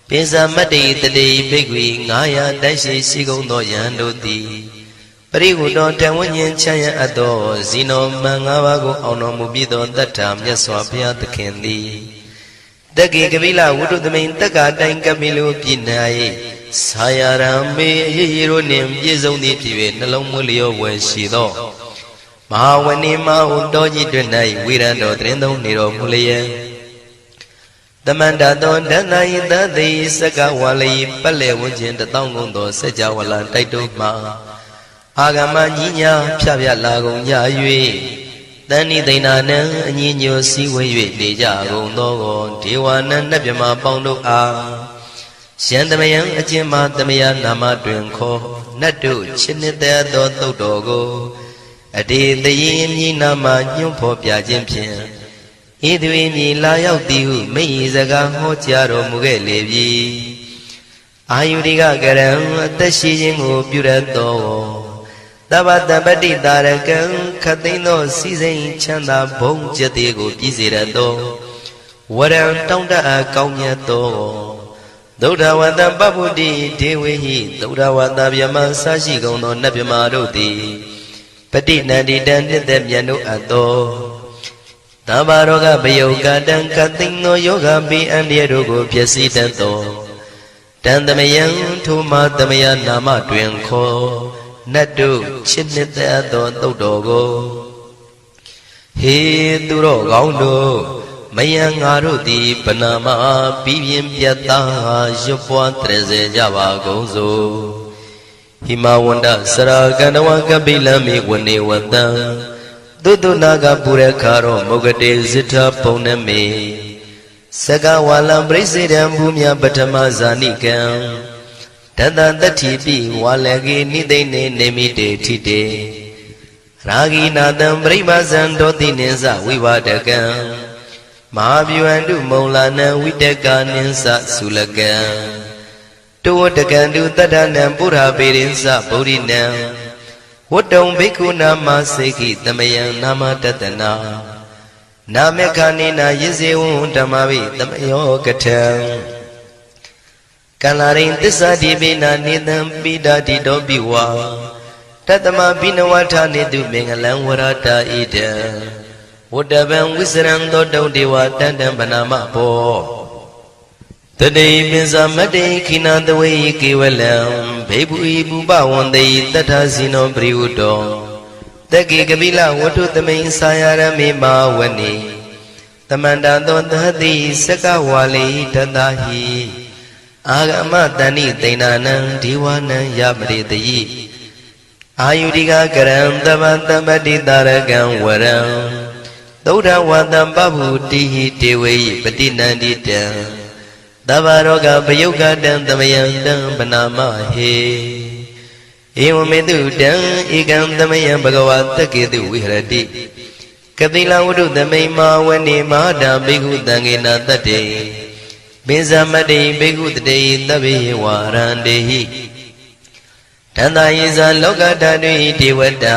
ပိစမတ္တိတတိဘိက္ခွေ900တိုက်ရှိရှိကုန်သောယံတို့သည်ပရိဟုတောတံဝဉ္ဉ္ချမ်းရအပ်သောဇီနောမံ5ပါးကိုအောင်တော်မူပြီးသောတတ္ထာမြတ်စွာဘုရားသခင်သည်တက္ကေကပိလဝုဒ္ဓသမိန်တက္ကာတိုင်ကပိလိုပြည်၌ဆာယရံမေအရေးရိုးနှင့်ပြည့်စုံသည်ဖြစ်၍နှလုံးမွေးလျောဝယ်ရှိသောမဟာဝဏိမဟုတောကြီးတွင်၌ဝိရံတော်တရင်သုံးနေတော်မူလျက်တမန္တသောဒန္တယိတသိစကဝါလိပတ်လေဝဉ္ခြင်းတောင်းကုန်သောစัจ java လတိုက်တို့မှအာဂမညီညာဖြဖြလာကုန်ကြ၍တဏိသိဏနံအညီညွတ်စည်းဝေး၍နေကြကုန်သောဒေဝနံနတ်မြမပေါင်းတို့အားရှံသမယံအကျဉ်းမှသမယနာမတွင်ခေါ်နတ်တို့ချစ်နှစ်သက်သောသုတ်တော်ကိုအတေတယင်းမြည်နာမညွှန်းဖော်ပြခြင်းဖြင့်ဤသူ၏မြည်လာရောက်သည်ဟုမိ၏စကားဟောကြားတော်မူခဲ့လေပြီအာယုရိကကရံအသက်ရှိခြင်းကိုပြုရသောသဗ္ဗတပတိတာရကံခသိန်းသောစီစိန်ချမ်းသာဘုံကျက်သေးကိုပြည့်စေရသောဝရံတောင်းတအကောင်းမြတ်သောသုဒ္ဓဝတ္တပဗုဒ္ဓိဒေဝေဟိသုဒ္ဓဝတ္တဗျမဆရှိကုန်သောနတ်ဗျမတို့သည်ပတိနန္တိတံနှစ်သက်မြတ်တို့အပ်သောသဗ္ဗရောဂဘယုကတံကသိန်းသောယောဂပိအန္တရာတို့ကိုဖြစ်စီတတ်သောတံသမယံထိုမသမယနာမတွင်ခေါ်နတ်တို့ချစ်နှစ်သက်သောသုတ်တော်ကိုဟေသူတော်ကောင်းတို့မယံငါတို့သည်ဗနာမပြီးပြင်းပြတ်သားရွတ်ပွားတရစေကြပါကုန်စို့ဟိမဝန္တစရာကန္တဝကပိလမိဝနေဝတံသုတ္တနာကပုရခါရောမုဂတေဇိထဘုံနမေစကဝါလံပရိစေတံဘူမြပထမဇာနိကံတတတတ္ထိပိဝါလကေနိသိနေနေမိတေထိတေရာဂိနာတံပရိမဇံဒောတိနိသဝိဝဒကံမဟာဗျဝန္တုမုံလာနံဝိတကနိသသုလကံတောတကံတုတတ္ထနံပုရပေရိသဗုဒ္ဓိနံဝတ္တုံဘိက္ခုနာမစေခိသမယံနာမတတနာနာမေခာနိနာယဇေဝံဓမ္မဝိသမယောကထံကန္လာရိန်သစ္စာတိပိနာနေတံပိဒာတိတောပိဝါတတမဘိနဝထာနေတုမင်္ဂလံဝရတာဣတံဝတ္တဗံဝိစရံသောတုံဒေဝတန္တံဗနာမဘောတတိပိစမတ္တိခိနာတဝေကေဝလံဘေဘူဤပုပဝန္တိတထဇိနောပရိဝတ္တောတက္ကေကပိလဝတ္ထုသမိန်ဆာယရမေမာဝနေတမန္တသောသတိစကဝါလိတတဟိအာဂမတဏိသိဏနံဒေဝနံယပရိတယိအာယုရိကကရံတဗ္ဗတပ္ပတိတာရကံဝရံ သုဒ္ဓဝါတံပဗုတိဟိတေဝေယပတိနန္တိတံသဗ္ဗရောဂပယုတ်ကတံသမယံတံပနာမဟေဧဝမေတုတံဧကံသမယံဘဂဝါတကေတုဝိဟရတိကတိလဝုဒ္ဓသမိန်မာဝနေမဟာတာဘိက္ခုတံဃေနတတ္တေပိဇမတ္တိဘိက္ခုတတေသဗ္ဗေဝါရန္တေဟိတန္တာယေဇလောကဓာတုဟိဒေဝတာ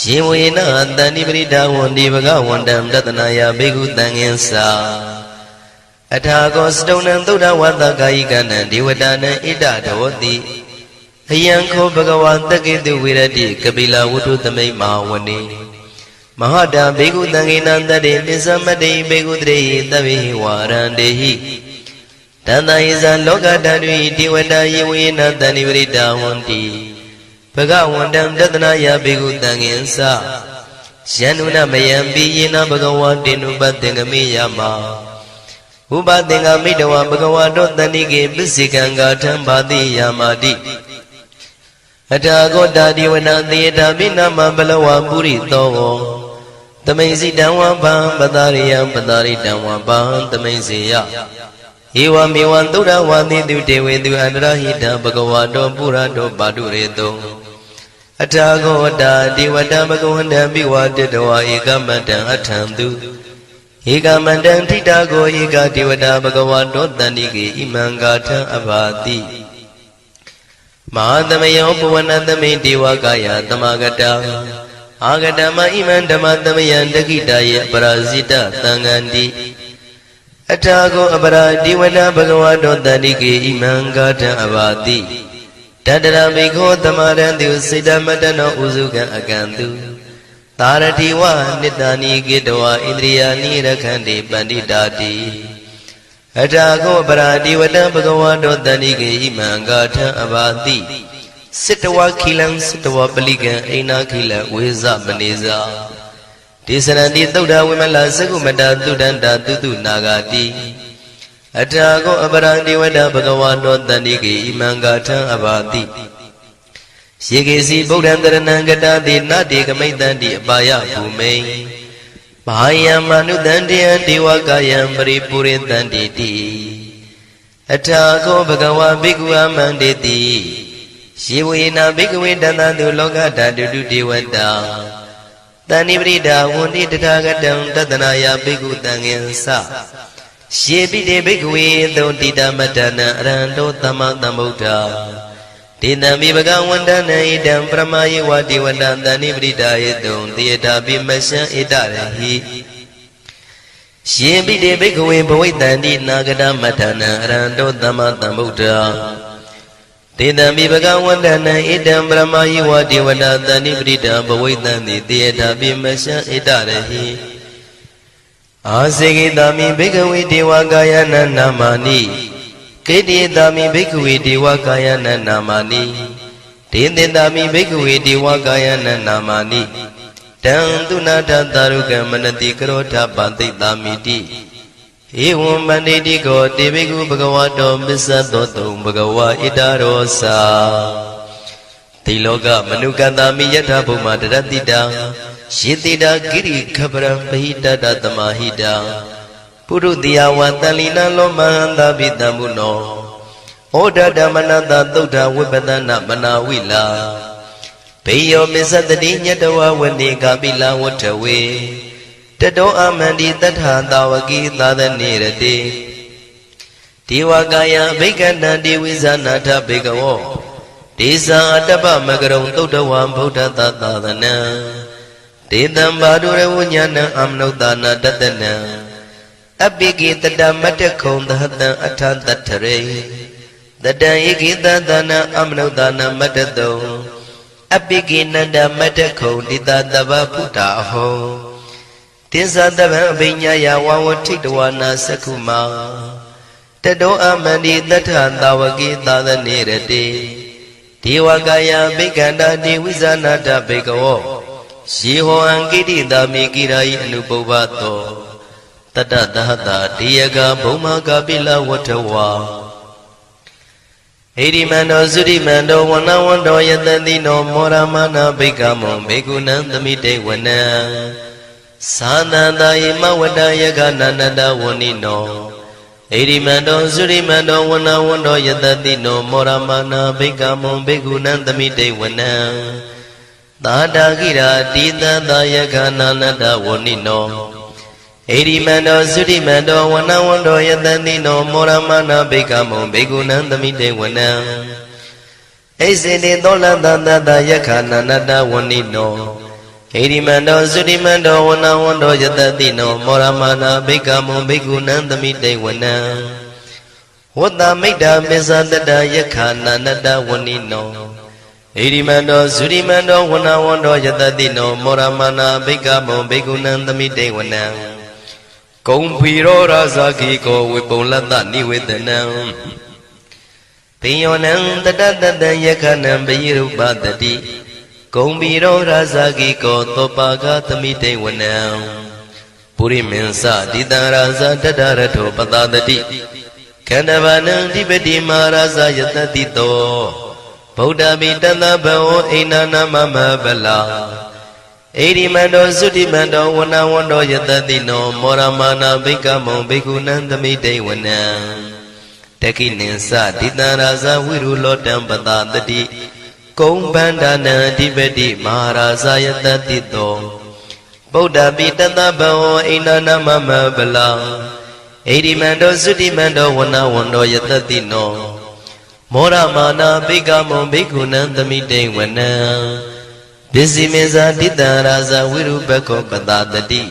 ယေဝေနတန္တိပရိဒါဝန္တိဘဂဝန္တံတတနာယဘိက္ခုတံဃင်္စာအထာကောစတုံနံသုဒ္ဓဝါသကာယိကနံဒေဝတာနံဣဒဒောတိအယံခောဘဂဝါတကေတုဝိရတိကပိလဝုဒ္ဓသမိန်မာဝနေမဟာတာဘိက္ခုတံဃေနတတ္တေပိစမတ္တိဘိက္ခုတရေသဗ္ဗေဝါရန္တေဟိတန္တယေဇလောကဓာတုဟိဒေဝတာယေဝေနတန္တိပရိဒါဝန္တိဘဂဝန္တံတတနာယဘိက္ခုတံဃင်္စာယန္နုနမယံပိယေနဘဂဝါတေနုပသင်္ကမေယမဥပသင်္ကမိတဝဘဂဝါတောတန္တိကေပစ္စေကံဂါထံဘာတိယမာတိအထာဂောတာဒီဝနာသေတာပိနာမဘလဝပုရိသောသမိန်စီတံဝဗံပတာရိယံပတာရိတံဝဗံသမိန်စေယဧဝမေဝံသုဒ္ဓဝါတိတုတေဝေတုအန္တရဟိတဘဂဝါတောပုရတောပါတုရေတောအထာဂောတာဒီဝတံဘဂဝန္တံပိဝါတတဝါဧကမတံအထံတုဧကမတံထိတာကိုဧကဒေဝတာဘဂဝါတောတန္တိကေဣမံဂါထံအဘာတိမဟာသမယောပဝနသမိဒေဝကာယသမဂတအာဂတမဣမံဓမ္မသမယံတခိတယေအပရာဇိတသံဃန္တိအထာကိုအပရာဒီဝနာဘဂဝါတောတန္တိကေဣမံဂါထံအဘာတိတတရမိခောသမရံတုစေတမတနောဥစုကံအကံတုသာရတိဝနိတ္တနိကေတဝဣန္ဒြိယာနိရခန္တိပန္တိတာတိအထာကိုပရာဒီဝတံဘဂဝါတောတန္တိကေဣမံဂါထံအဘာတိစိတဝခိလံစိတဝပလိကံအိနာခိလဝေဇမနေဇာဒေသရန္တိသုဒ္ဓဝိမလသကုမတသုဒ္ဓန္တာတုတုနာဂာတိအထာကိုအပရာဒီဝတံဘဂဝါတောတန္တိကေဣမံဂါထံအဘာတိယေကေစီဗုဒ္ဓံတရဏံကတာတိနတေကမိတ္တန္တိအပါယဘူမိန်ဘာယံမနုတန္တယံဒေဝကာယံပရိပုရိတန္တိတိအထာကိုဘဂဝါဘိက္ခုအမန္တေတိယေဝေနဘိက္ခဝေတန္တံတုလောကဓာတုတုဒေဝတာတဏိပရိဒါဝန္တိတထာဂတံတတနာယဘိက္ခုတံဃင်္စယေပိတေဘိက္ခဝေသောတိတမတ္တနံအရဟံတောသမ္မာသမ္ဗုဒ္ဓဒေတံမိဘဂဝန္တနံဣတံပရမယေဝတိဝတံတဏိပရိဒါယေတုံတေတာပိမရှံဣတရဟိယေပိတေဘိက္ခဝေဘဝိတန္တိနာဂတမတ္တနံအရဟံတောသမ္မာသမ္ဗုဒ္ဓတေတံမိဘဂဝန္တနံဣတံပရမယေဝတိဝတံတဏိပရိဒါဘဝိတန္တိတေတာပိမရှံဣတရဟိအာစေကိတာမိဘိက္ခဝေဒေဝကာယနာနာမာနိကေတိတာမိဘိက္ခဝေဒေဝကာယနာနာမာနိဒေသေတာမိဘိက္ခဝေဒေဝကာယနာနာမာနိတံသူနာထသာရုကမနတိကရောထပတိတာမိတိဧဝံမန္တိတိကောတေဘိက္ခုဘဂဝါတောပစ္စသောတုံဘဂဝါဣတရောစာတိလောကမနုကတမိယထဘုမတရတိတံယေတိတာကိရိခပရံပဟိတတသမာဟိတံပုရုတိယဝတလိနလောမဟန္တာပိတံမုနောဩဒဓမ္မနတသုဒ္ဓဝိပဒနာမနာဝိလာဘေယောမစ္စတတိညတဝဝနေကာပိလဝထဝေတတောအမန္တိတထသာဝကိသာသနေရတိဒေဝကာယဘိက္ခန္တံဒေဝိဇာနာထဘေကဝောဒေဇာအတ္တပမကရုံသုဒ္ဓဝံဗုဒ္ဓသာသနံဒေတံဘာဒုရဝဉ္ဉဏံအမနုဿာနာတတနံအပိကိတတမတ္တခုံသဟတံအထံတထရေတတံဧကိတသနာအမနုဿာနာမတ္တတုံအပိကိနန္ဒမတ္တခုံတိတတဗ္ဗဗုဒ္ဓအဟောတိသတဗံအဘိညာယဝဝထိတဝနာသက္ခုမာတတောအမန္တိတထသာဝကိသာသနေရတိဒေဝကာယဘိက္ခန္တာဒေဝိဇာနာတဘေကဝောယေဟောအံကိတိတာမေကိရာယိအနုပုဗ္ဗတောတတသဟတာဒေယကဘုံမကာပိလဝထဝါဣရိမန္တောသုရိမန္တောဝနဝန္တောယတတိနောမောရမနာဘိက္ခမောဘေကုဏံသမိတေဝနံ Sananda ima wada yaga nanada wanino Erimando Surimando wana wando yatadino Moramana Bekamo Begunandamite wana Tadagira Dita Dayaga nanada wanino Erimando Surimando wana wando yatadino Moramana Bekamo Begunandamite wana Ezede dola dada yaga nanada wanino Erimando Surimando wana wando yatadino Moramana Bekamo Begunandamite wana Wada Maida Mezadada Yakana Nada Wanino Erimando Surimando wana wando yatadino Moramana Bekamo Begunandamite wana Kumpiro Razaki ko Wipolata Niwedana Piyonam Dada Yakana Beyirubadati Kumbiro Razaki ko Topaga Tamite wana Puri Mensa Dida Raza Dadarato Patadati Kandavana Dibedi Maraza Yatatito Buddha Bidana Bao Einana Mama Bala Erimando Sudimando wana wando yatatino Moramana Bekamo Begunandamite wana Tekinensa Dida Raza Virulotam Patadati Kumbandana Dibedi Maharaza Yatatito Buddha Bidana Bao Einana Mama Bala Erimando Sudimando wana wando yatatino Moramana Bekamo Begunandamite wana Bisimeza Dita Raza Virubako Patadati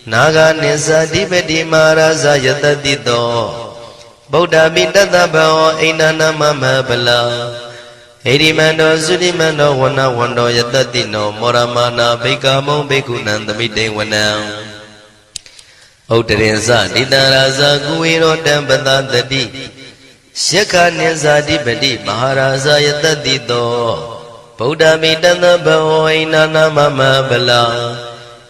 Naga Nisa Dibedi Maharaza Yatatito Buddha Bidana Bao Einana Mama Bala Erimando Sudimando wana wando yatatino Moramana Bekamo Begunandamite wana Uttarensa Dita Raza Guiro Patadati Shekha Nisa Dibedi Maharaza Yatatito Buddha Bidana Bao Einana Mama Bala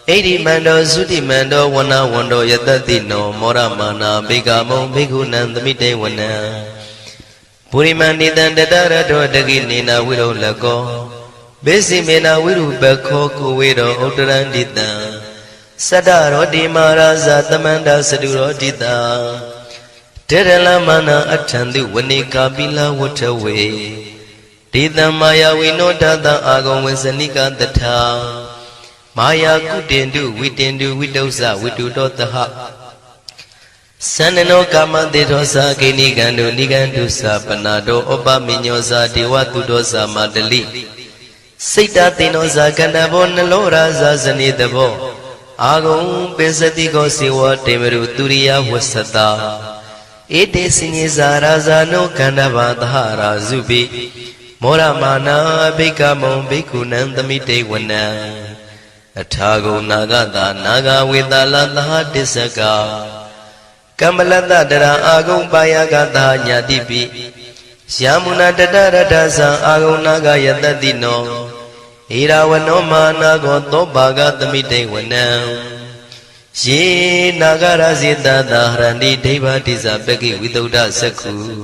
Erimando Sudimando wana wando yatatino Moramana Bekamo Begunandamite wana Purimanidan Dadarato Daginina Widow Lago Besimena Wirubako Kuwido Uttarandita Sadaro Di Maharaza Tamanda Saduro Dita Teralamana Attandu Wanika Bila Watawe Dita Maya Winodata Agon Wensanika Data Maya Kutendu Witendu Widosa Widudotaha Sanano Kama Dedosa Kinigando Nigandusa Panado Oba Minyosa Diwatudosa Madali Sita Tinosa Kanabo Naloraza Zanidabo Agon Pesatiko Siwa Temeru Turiya Wasata Ete Siniza Raza no Kanava Dhara Zubi Moramana Bekamo Begunandamite wana Atago Nagata Naga Vidala Daha Disaka Kamalata Dara Agung Bayagata Nyadipi Syamuna Dadaradaza Agung Naga Yatatino Irawano Manago Tobaga Tamite wana Ye Nagarazita Dahrandi Deva Tisa Beki Vidoda Saku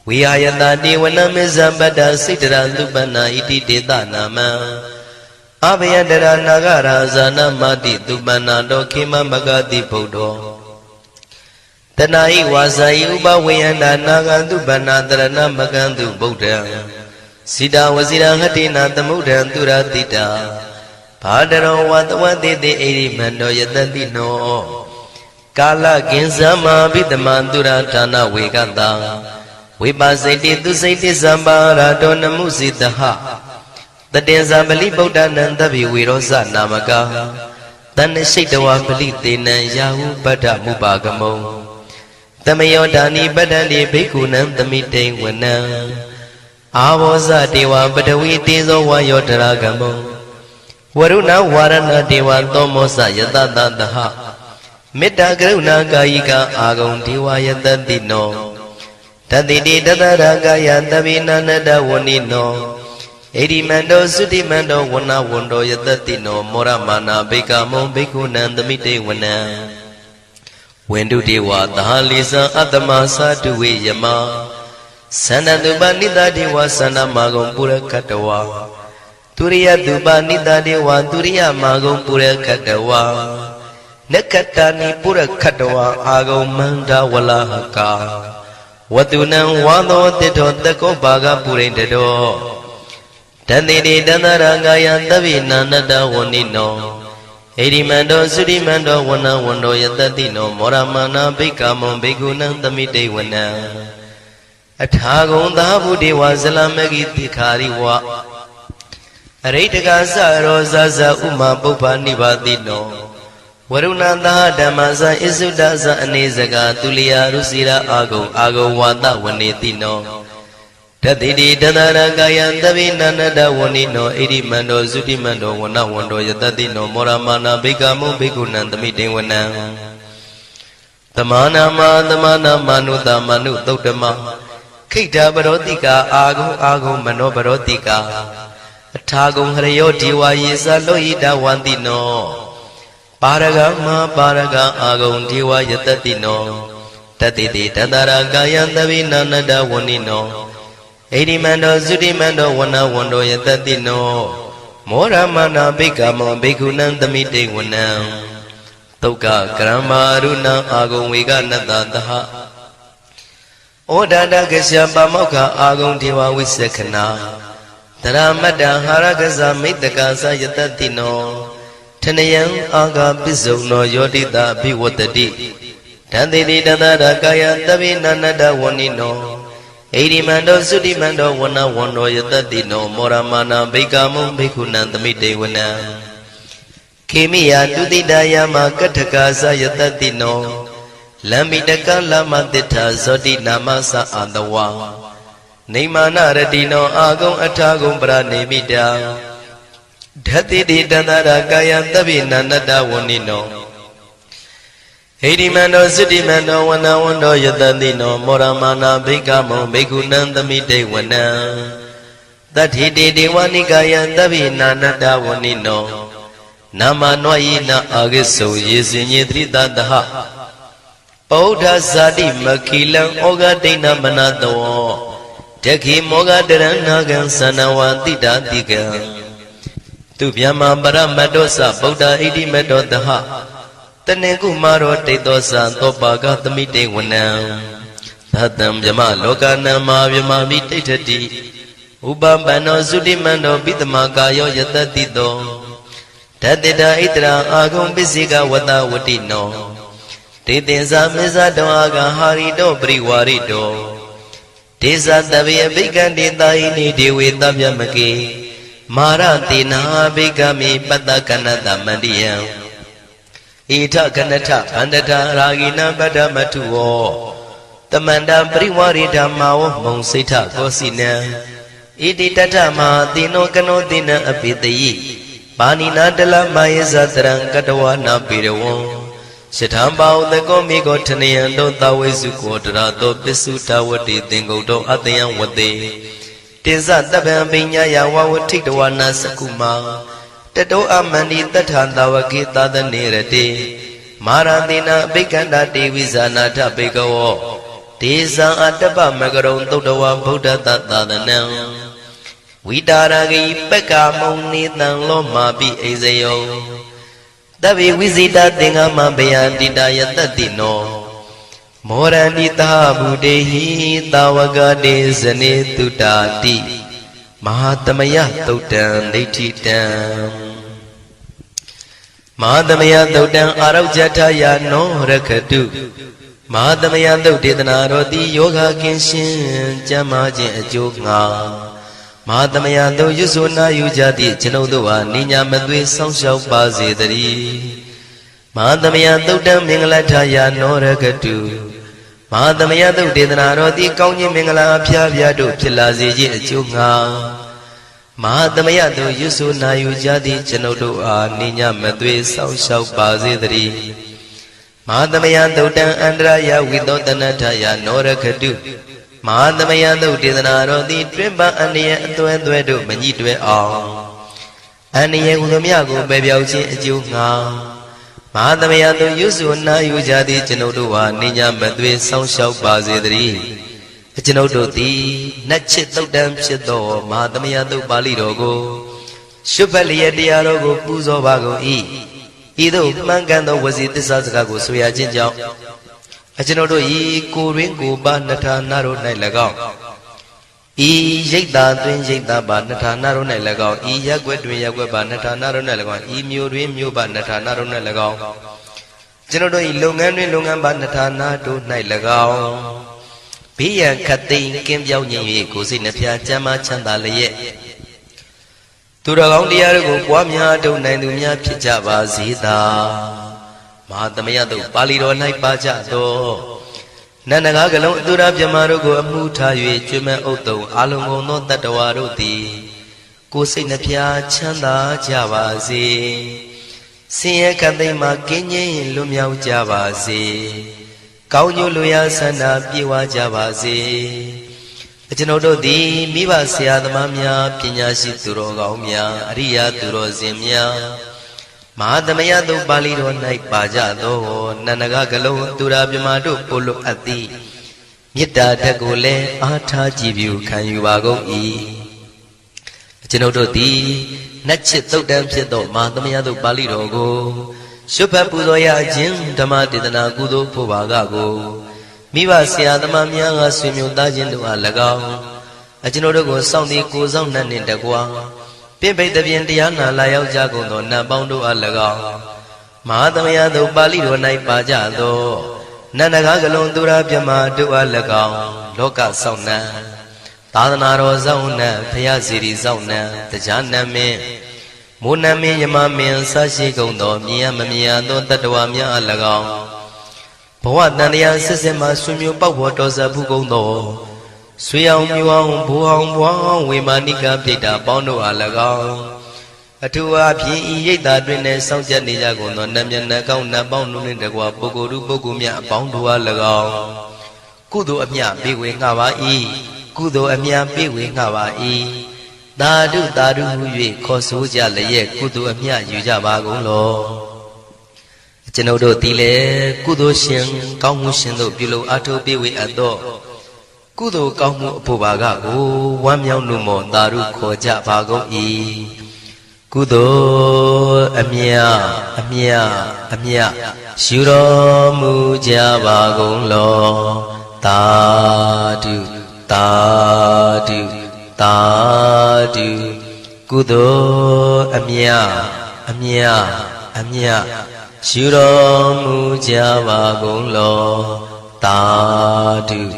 Viyayatati Vanamizambada Sitara Lupana Iti Deta Nama Abhayadara Nagaraza Namati Dupana Dokima Magati Bodo Tanai Wasai Uba Vayanda Nagandupana Dharana Magandu Buddha Sida Wasira Hatina Tamudan Turatita Padaro Watawati De Erimando Yatatino Kala Ginsama Vidamandura Tana Vegata Vipasiti Tusiti Sambara Dona Musitaha Tatensa Bali Buddha Nandavi Virosa Namaka Tanashitawa Palitina Yahu Bada Mubagamo Tamayodani Badani Bekunam Tamite wana Avosa Dewa Badawi Tizo Wayotaragamo Waruna Warana Dewa Tomosa Yatataha Metta Karuna Kayika Agon Dewa Yatatino Tatiti Tataraga Yatavina Nada Wanino Erimando Sudimando wana wando yatatino Moramana Bekamo Begunandamite wana Wendu Dewa Tahalisa Atama Satuwe Yama Sananduba Nida Dewa Sanamagom Pura Katawa Turiya dupa nita dewa turiya magong pura katawa Nakatani pura katawa agong manda walahaka Watunang wado tito tako baga purin tito Tandini dandarangaya tabi nanada wanino Erimando surimando wana wando yatatino Moramana bikamo bikunang tamite wana Atagong dahabu dewa salamagi tikhari wa Aritaka saro zaza uma pupa nibadino Warunanda damasa isudasa anezaga tuliya rusira ago wata wanetino Tatidi dandarangaya tabi nanada wanino Erimando surimando wana wando yatatino Moramana bikamo bikunang tamite wana Tamana manuta manu tautama Kita barotika agung mano barotika Atagong harayo diwa yesa loida wandino Paraga agong diwa yatatino Tatiti tadaranga yandavi nanada wanino Erimando zudimando wana wando yatatino Moramana bikamo bikunang tamite wana Toka kramaruna agong wiga natataha Odada gasya pamoka agong diwa wisekana Taramada haragasa mitakasa yatatino Tanayang aga bisono yodita biwatati Tandidi dadada kaya tabi nanada wanino Erimando sudimando wana wando yatatino Moramana bikamu bikunan tamite wana Kimiya tudidaya makatakasa yatatino Lambitaka lama tita zodi namasa andawa Nimana radino agong atagong pranimida Dhatidi dandara kaya tabi nanada wanino Erimando sudimando wana wando yatatino Moramana bikamo bikunan tamite wana Tathidi diwani kaya tabi nanada wanino Nama noyina agiso yesinye tritadaha Oda zadi makilang oga dina manato Jaki moga deranagan sanawati datika Tupyama paramadosa Buddha iti medotaha Taneku maro tetosa topaga tamite wanam Tatam yama lokana ma vyama vititati Ubambano sudimano bitamakayo yatatito Tatita itra agong bisika wata watino Titinsa misa doaga harito priwarito Tisa tabi abhikandi taini dewe tabyamaki Maratina abhikami patakanata mandiyam Ita kanata pandata ragina padamatuo Tamanda priwarita mao monsita kosina Iti tatama tino kano tina apitayi Panina dala maya satrang katawa na pirawon Shithambao the Gomiko Taniando Tawesuko Drato Pisuta Wati Tingoto Atayan Wate Tiza Taban Binya Yawa Tikwana Sakuma Tato Amani Tatanda Wakita the Nerate Maradina Bikanda Devisana Tapiko Tiza Atapa Magaron Totawa Buddha Tatanam Vidaragi Peka Moni Loma Bi Ezeyo Tabi visita tinga mabayandita yatatino Morandita budehi tawagade zane tutati Mahatamaya tautan deititam Mahatamaya tautan araujataya no rakatu Mahatamaya tautitana roti yoga kinshin jamajin ajoga Mahatamaya do yusuna yujati chinauduwa ninya madwe sangshaw pasidari Mahatamaya tautam mingalataya no rakatu Mahatamaya tautitana roti kaunyi mingala apyapyadu pilaziji ajoga Mahatamaya do yusuna yujati chinauduwa ninya madwe sangshaw pasidari Mahatamaya tautam andraya vidotanataya no rakatu Mahatamaya Dutidana Rodi Triba Ania Tuenduedu Manitwe All Ania Udomiago Baby Junga Mahatamaya do Yusuna Yujadi Chinodua Ninya Madwe Sound Show Bazidri Chinodoti Natchit Dam Shito Mahatamaya do Bali Rogo Shubali at the Arogo Puzo Bago E. Either Mangando was it the Sazago Suya Jinjao. Ajinodo E. Kuringo Banata Naro Nailago. E. Jekda, Twin Jekda Banata Naro Nailago. E. Yagwe Banata Naro Nailago. E. Mu Banata Naro Nailago. Genodo E. Lungan Banata Nado Nailago. Pia Katin Kim Yao Yi Kusinapia Jama Chandalaye. Turagong Diago Kwamia do Nanumia Pijava Zita Mahatamaya do Palido Naipaja do Nanagalo Durab Yamarugo Amuta Yuchuma Oto Alongo no Tatawaruti Kusinapia Chanda Javazi Sia Kadema Kenye Lumiao Javazi Kaunyo Luya Sana Piwa Javazi Ajinodo di Miva Siadamamia Pinyashi Turogaumia Aria Turozimia Mahatamaya do Balido Naipaja do Nanagalo Turabimado Polo Ati Mita Tagole Ata Jibu Kanyuago E Ajinodo di Natchit Tokdam Pito Mahatamaya do Balido go Supapudoya Jim Damatidana Gudo Povagago Miva Siadamamia Swimunda Jindu Alagao Ajinodo Sound goes on and in the Gua Pipe the Viendiana Layao Jago no Nabondo Alagao Mahatamaya do Balido Naipaja do Nanagagalon Dura Piama do Alagao Loka Sauna Tadanaro Zauna Payaziri Zauna Tajana me Munami Yamami Sashi Gondo Mia Mamia do Tatuamia Alagao Poatania Sesema Sumio Pawatos Abugono Suyang Yuang Buang Wimanika Pita Bondo Alagao Atua Pi Yeta Dwene South Nijago no Namiana Kauna Bondo in the Guapogo Bogumia Bondo Alagao Kudo Amia Biwi Hawaii Kudo Amia Biwi Hawaii Dadu Hui Kosuja Leye Kudo Amia Yujabago Genodo Tile, Kudo Shin, Kamu Shindo below Ato Biwi Ado Kudo Kamu Pubagago, Wamyao Numo, Daru Koja Bago E Kudo Amia Shuro Muja Bago Lo Tadu Kudo Amia Shuro Muja Golo Tadu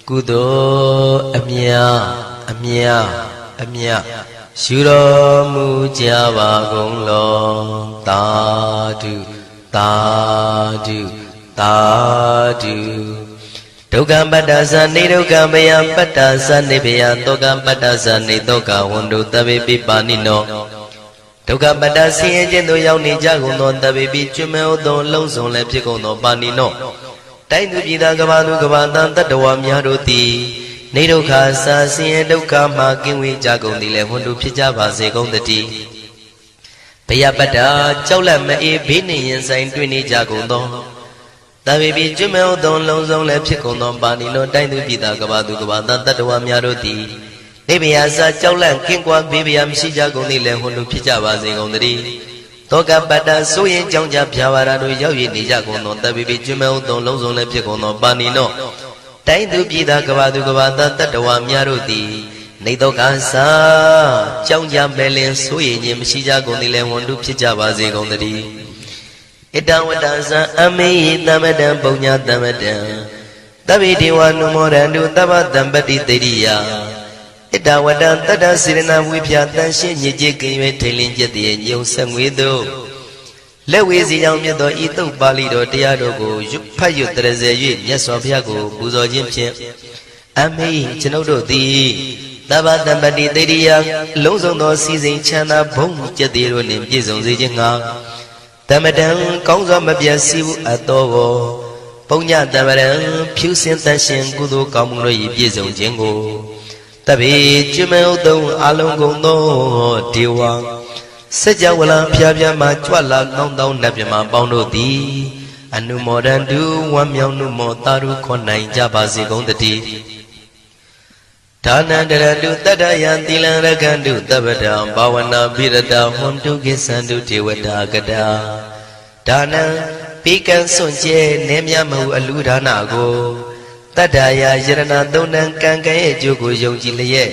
Kudo Amia Shuro Muja Golo Tadu Dokam Padasa Nidokam Bayam Padasa Nibaya Dokam Padasa Nidoka Wando Tabi Pipanino Dokam Padasi Ejendo Yauni Jaguno Tabi Chumeo Don Lozon Lepsicono Panino Tainu Pida Gavanu Gavandan Tatawa Miaruti Nidoka Sasi Doka Makiwi Jagon Dile Wando Pijava Segon the Tea Payapata Chola Mae Bini and Saint Twini Jagono Tabi Jumel Don Lozon Lepsicono Panino Tainu Pida Gavadu Gavandan Tatawa Miaruti Nebiasa Cholan Kingwa Bibiam Shijagoni Lehono Pijava Zingondri Toka Bata Suyin Jonja Piavarano Yawi Nijagono Tabi Jumel Don Lozon Lepsicono Panino Tainu Pida Gavadu Gavandan Tatawa Miaruti Nidoka Sa Jonja Melin Suyin Shijagoni Lehono Pijava Zingondri Itawatasa Ami Tamadan Bonya Tamadan Tabi Diwanu Morandu Tabatan Tidia Itawadan Tada Sirena Wipia Tanshin Yijiki Telling Jeti and Yosan Widow Lewis Yamido Ito Balido Tiadogo Payu Tereze Yasopiago Buzo Jimche Ami Chenodo Di Tabatan Tidia Lozon no Season Chana Bong Jadiro Nim Jizon Zijinga Tamadan Konga Mabia Siu Atovo Ponya Tamadan Pusin Tashin Gudo Kamuno Yizon Jingo Tabi Jumel Don Alongo no Diwa Sajawala Piabia Machwala Nondon Nabima Bondo Di Anu Moran do 1 million no more Taru Konai Jabazi on the tea Dhanandarandu tadayan tilan rakandu tabadam bhavana virata hontu kisandu devata gada Dhanan pikan sunje nemya mahu aludhana go Tadaya yarana donan kankaye jogo yongji liye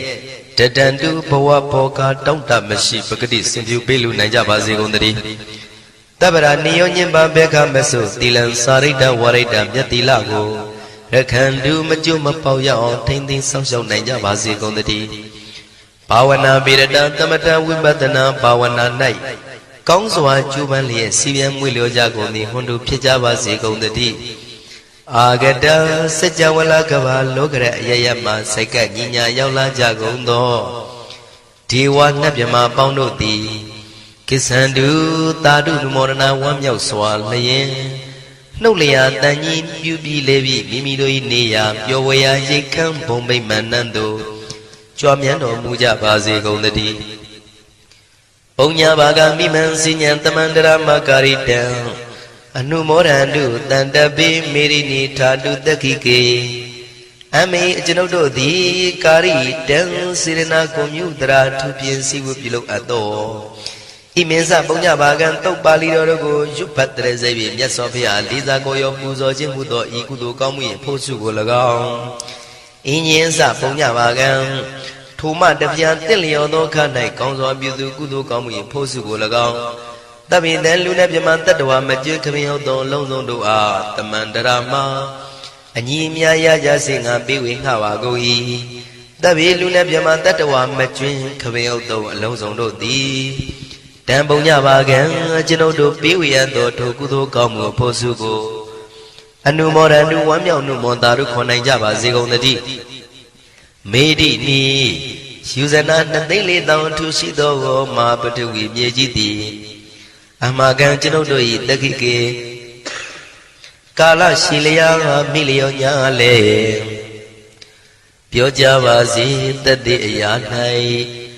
Dadandu bhawa bhoga taunta mashi pagati simpiu pelu nanja bhazi gondari Tabara niyo nyimba beka maso tilan sarita warita myatila go Rakhandu maju mapau yao thinh thinh song song nanja bhazi gondari Bhavana virata tamata vipatana bhavana nai Kaung swa chuban liye sibian mwilyo jago ni hondu phija bhazi gondari Agada sajawala kava lokara ayayama saika nyinya yaula jagondo Dewa nabhyama paundo ti Kisandu tadu numorana wamyaw swa layen Nuliya tanyi pyubi levi mimidoi neya Pyowaya yekam bombay manando Chwamyando muja bhazi gondari Punya baga miman sinyan tamandara makaritam Anumorandu tandabe merini thadu dakike Ame ajanodo di kari dan sirena komyudra thupin siwu pilok ato Imensa punya bagan tau pali dorogo yupatre zaibi myasofya liza koyo puzo jimbudo ikudo kamu ye phosu ko lagaung Inyensa punya bagan Thuma dapyan tilyo do khanai kaungso pyudu kudo kamu ye phosu ko lagaung Tabi dan luna byaman tadwa majil kami hoto long do a tamandarama Anyi mya ya jasinga biwi hawa goi Tabi luna byaman tadwa majil kami hoto long do di Dan punya bagan jino do biwi ando to kudo kamu phosu ko Anu morandu wamyaw nu montaru khonai jaba zigong nadi Medi ni Yuzana nandili taun tu sido go ma patuwi myejiti Amagan jinodoi dakike Kala shilaya miliyo nyale Pyoja bazi tadi ayanai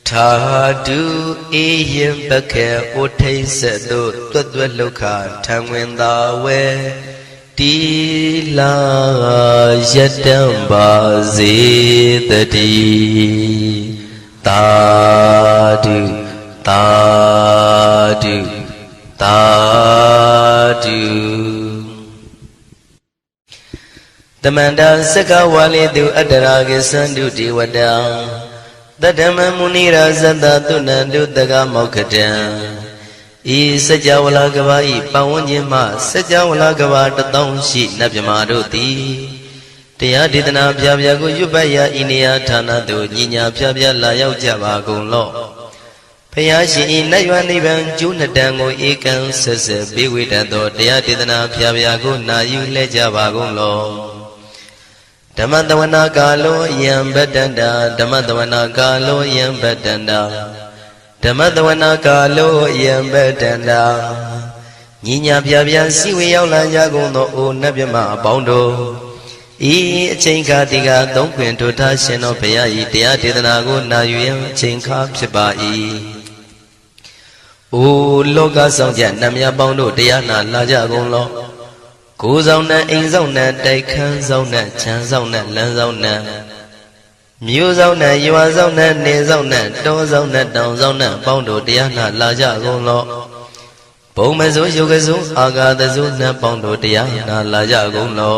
Thadu iyem bakhe uthai sado Twadwa lokha thangwenda we Tila yadam bazi tadi Tadu Tadu Tadu Tamanda saka walidu adarage sandu diwada Tadama munira zanda tunandu daga maukatan I sajawala gava I pawanjima sajawala gava tataung shi nabhyama roti Taya ditana pyabya ko yubaya iniya thana tu nyinya pyabya la yaw jaba gong lo Phaya shi naywa niban junadan ko ekan sasa biwidato Taya ditana pyabya ko nayu le jaba gong lo Dhammadavana kalo yam badanda Dhammadavana kalo yam badanda Dhammadavana kalo yam badanda Nyinya pyabya siwe yaw la jagong no o nabhyama paundo I chinka tiga tong kwin to ta shin no phaya I taya dedana ko na yu yan chinka phit ba I O loka saung jat namya paung do taya na la ja gong lo Ko saung nan ain saung nan tai khan saung nan chan saung nan lan saung nan Myu saung nan ywa saung nan ne saung nan taw saung nan taung saung nan paung do taya na la ja gong lo Bong ma so yoga so agada so nan paung do taya na la ja gong lo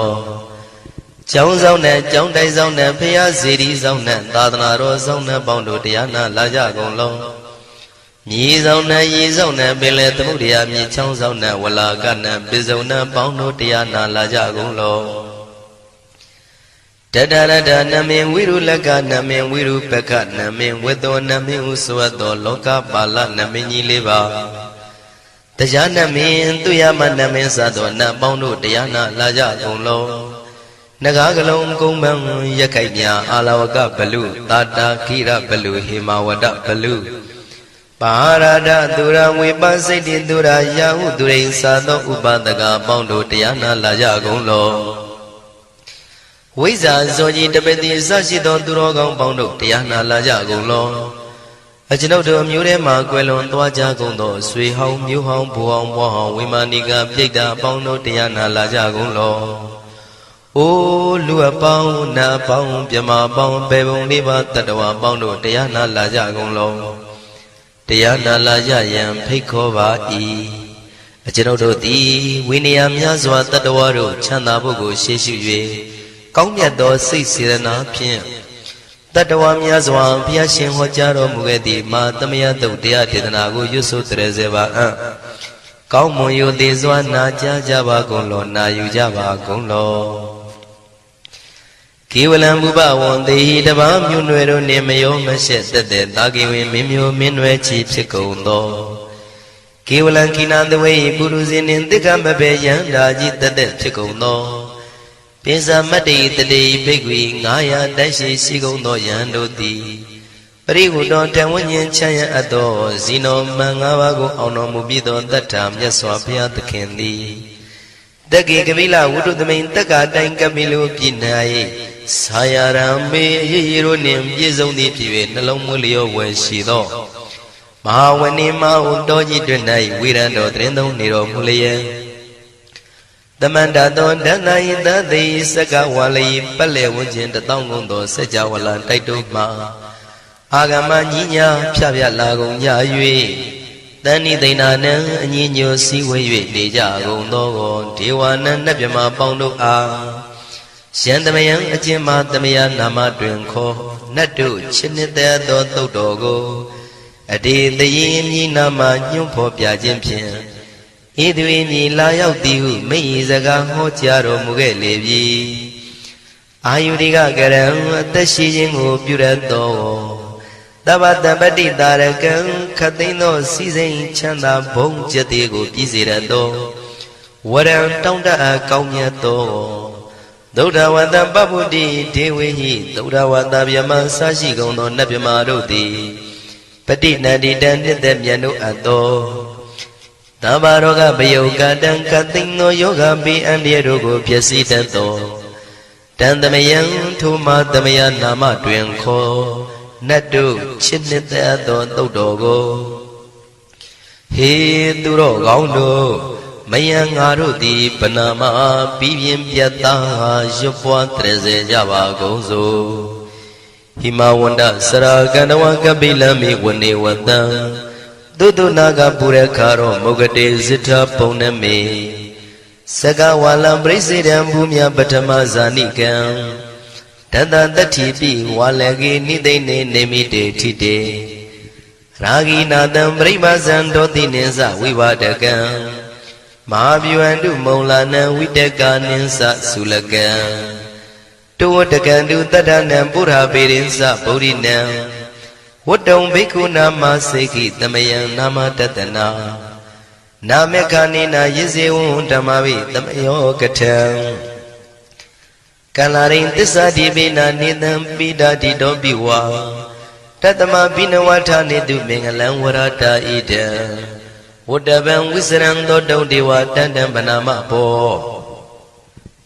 Chong song nan chong dai song nan phaya siri song nan tadana ro song nan paung do taya na la ja gong lo Nyi song nan yi song nan pile tamudaya myi chong song nan wala ka nan pisong nan paung do taya na la ja gong lo Tadarada namin viru laka namin viru peka namin vedo namin uswato loka pala namin nyi leba Taja namin tuyama namin sato na paung do taya na la ja gong lo Nagagalong kumbang yakai nya alawaka balu tata kira balu himawada balu Parada dura wipasiti dura yahu durin sato upadaga paung do taya na la ja gong lo Wiza zoji tapeti sashito duro gong paung do taya na la ja gong lo Ajinau do myure ma kwelon twa ja gong do sui hong myu hong bu hong bo hong wimani ka pyaita paung do taya na la ja gong lo ô lúa bao na bao bia mà bao bè bông đi ba tật hòa bao đồ tia na là dạ gồng lông tia na là dạ yam phi khó ba y chỉ đâu đồ tí William nhá doa tật hòa đồ chăn na bố cô xế xíu về cống nhà đồ xây xí na phiền tật hòa nhá doa phía xin hoa cha đồ mù cái tí mà tâm ya đầu tia thì na cô yêu số tre dễ ba cao mù yêu tí doa na cha ba gồng lô na yêu cha ba gồng lô Kiwalam buba wandi daba myu nwe ro ne mayo ma shet tat de ta ki win min myo min nwe chi phit gung tho Kiwalam kina thwe puru sin nin tikka ma be yan da ji tat de phit gung tho Pisa matti tati bhikkhvi 500 dai shi shi gung tho yan do ti Pari hu ton tan wan yin chan yan at tho Zino man 5 pa ko aung tho mu pi tho tat tha Myat Swa Bhuya Thakhin ti Taki Kapila Wuddu Thami'n Takka Taing Kapilu Pi Nai Sayarambe Yiro Nim Yizong Di Piwe Nalong Mulio Wen Shi Tho Mahawani Mahu Doji Drenai Wirando Trendong Niro Muliya Tamanda Don Danai Dadi Saka Wali Pale Wunjin Tatong Gong Do Seja Wala Taito Ma Agama Nyinya Pyapya Lagong Ya Yue Tani Daina Nang Nyi Nyo Si We Yue Deja Gong Do Gong Dewa Nang Napyama Pong Do A Sian Tamayan Ajima Tamaya Nama Duen Kho Natu Chinita Do Do Do Go Adi Dayi Nyi Nama Nyung Pho Pya Jin Phin Idui Nyi La Yaw Ti Hu Mei Zaga Ho Chia Ro Mu Ge Le Pi Ayurika Karan Atashi Jin Ho Pyurat Do Taba Tampati Tarakan Khatin Do Si Sein Chanda Bong Jati Go Pi Se Rat Do Waran Tong Da Kaung Nya Do Dodha Wanda Babudi Dewehi Dodha Wanda Vyama Sashi Gong Do Napyama Roti Pati Nadi Dan Nitya Myanu Ato Tabaroga Bayoga Dan Kating No Yoga Bi Andya Rogo Pyasi Tato Dan Tamayan Thuma Tamaya Nama Duen Kho Natu Chinita Do Dodogo He Duro Gong Do Maya Ngaruti Panama Pivim Pyata Yupwa Treze Java Gozo Himawanda Sara Ganawa Kabila Mi Wane Wata Dudu Naga Pura Karo Mogate Zita Poname Saga Wala Brasidan Bumya Batama Zanikam Tanda Tatipi Walagi Nidene Nemite Tite Ragi Nadam Brahmazan Doti Neza Vivadakam Mahavyuandu Maulana Vidaka Ninsa Sulakan Tuwatakandu Tadana Pura Pirinsa Purinam Wadong Bhikkhu Nama Seki Tamayan Nama Tatana Namekanina Yizewun Tamavi Tamayo Katam Kalaring Tissa Dibina Nidam Pida Dido Biwa Tatama Binawata Nidu Mengalang Warata Ida Whatever Wisran Dodo Dewa Tandam Banama Po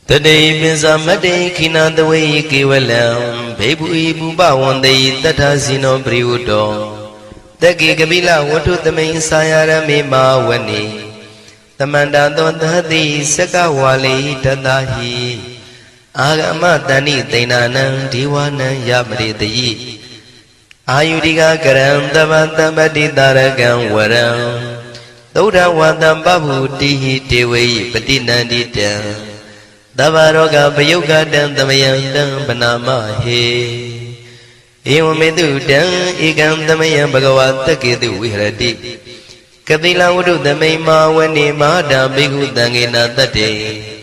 Today Pinsa Mate Kina the way Kiwalam Baby Buba one day that has no Briudo The Gigabila Watu the main Sayara Mima Wani The Mandadon the Hadi Sakawali Tadahi Agama Dani Dainanan Diwana Yamri the Yi Ayudiga Karam Davanta Badi Daragan Waram Dodha Wadam Babu Dihi Dewe Patinandita Davaroga Bayoga Dan Damayan Dan Banama He Ewamedu Dan Igam Damayan Bhagavata Kedu Vihrati Kapila Udu Damaima Wani Mahada Bhikkhu Dangena Tate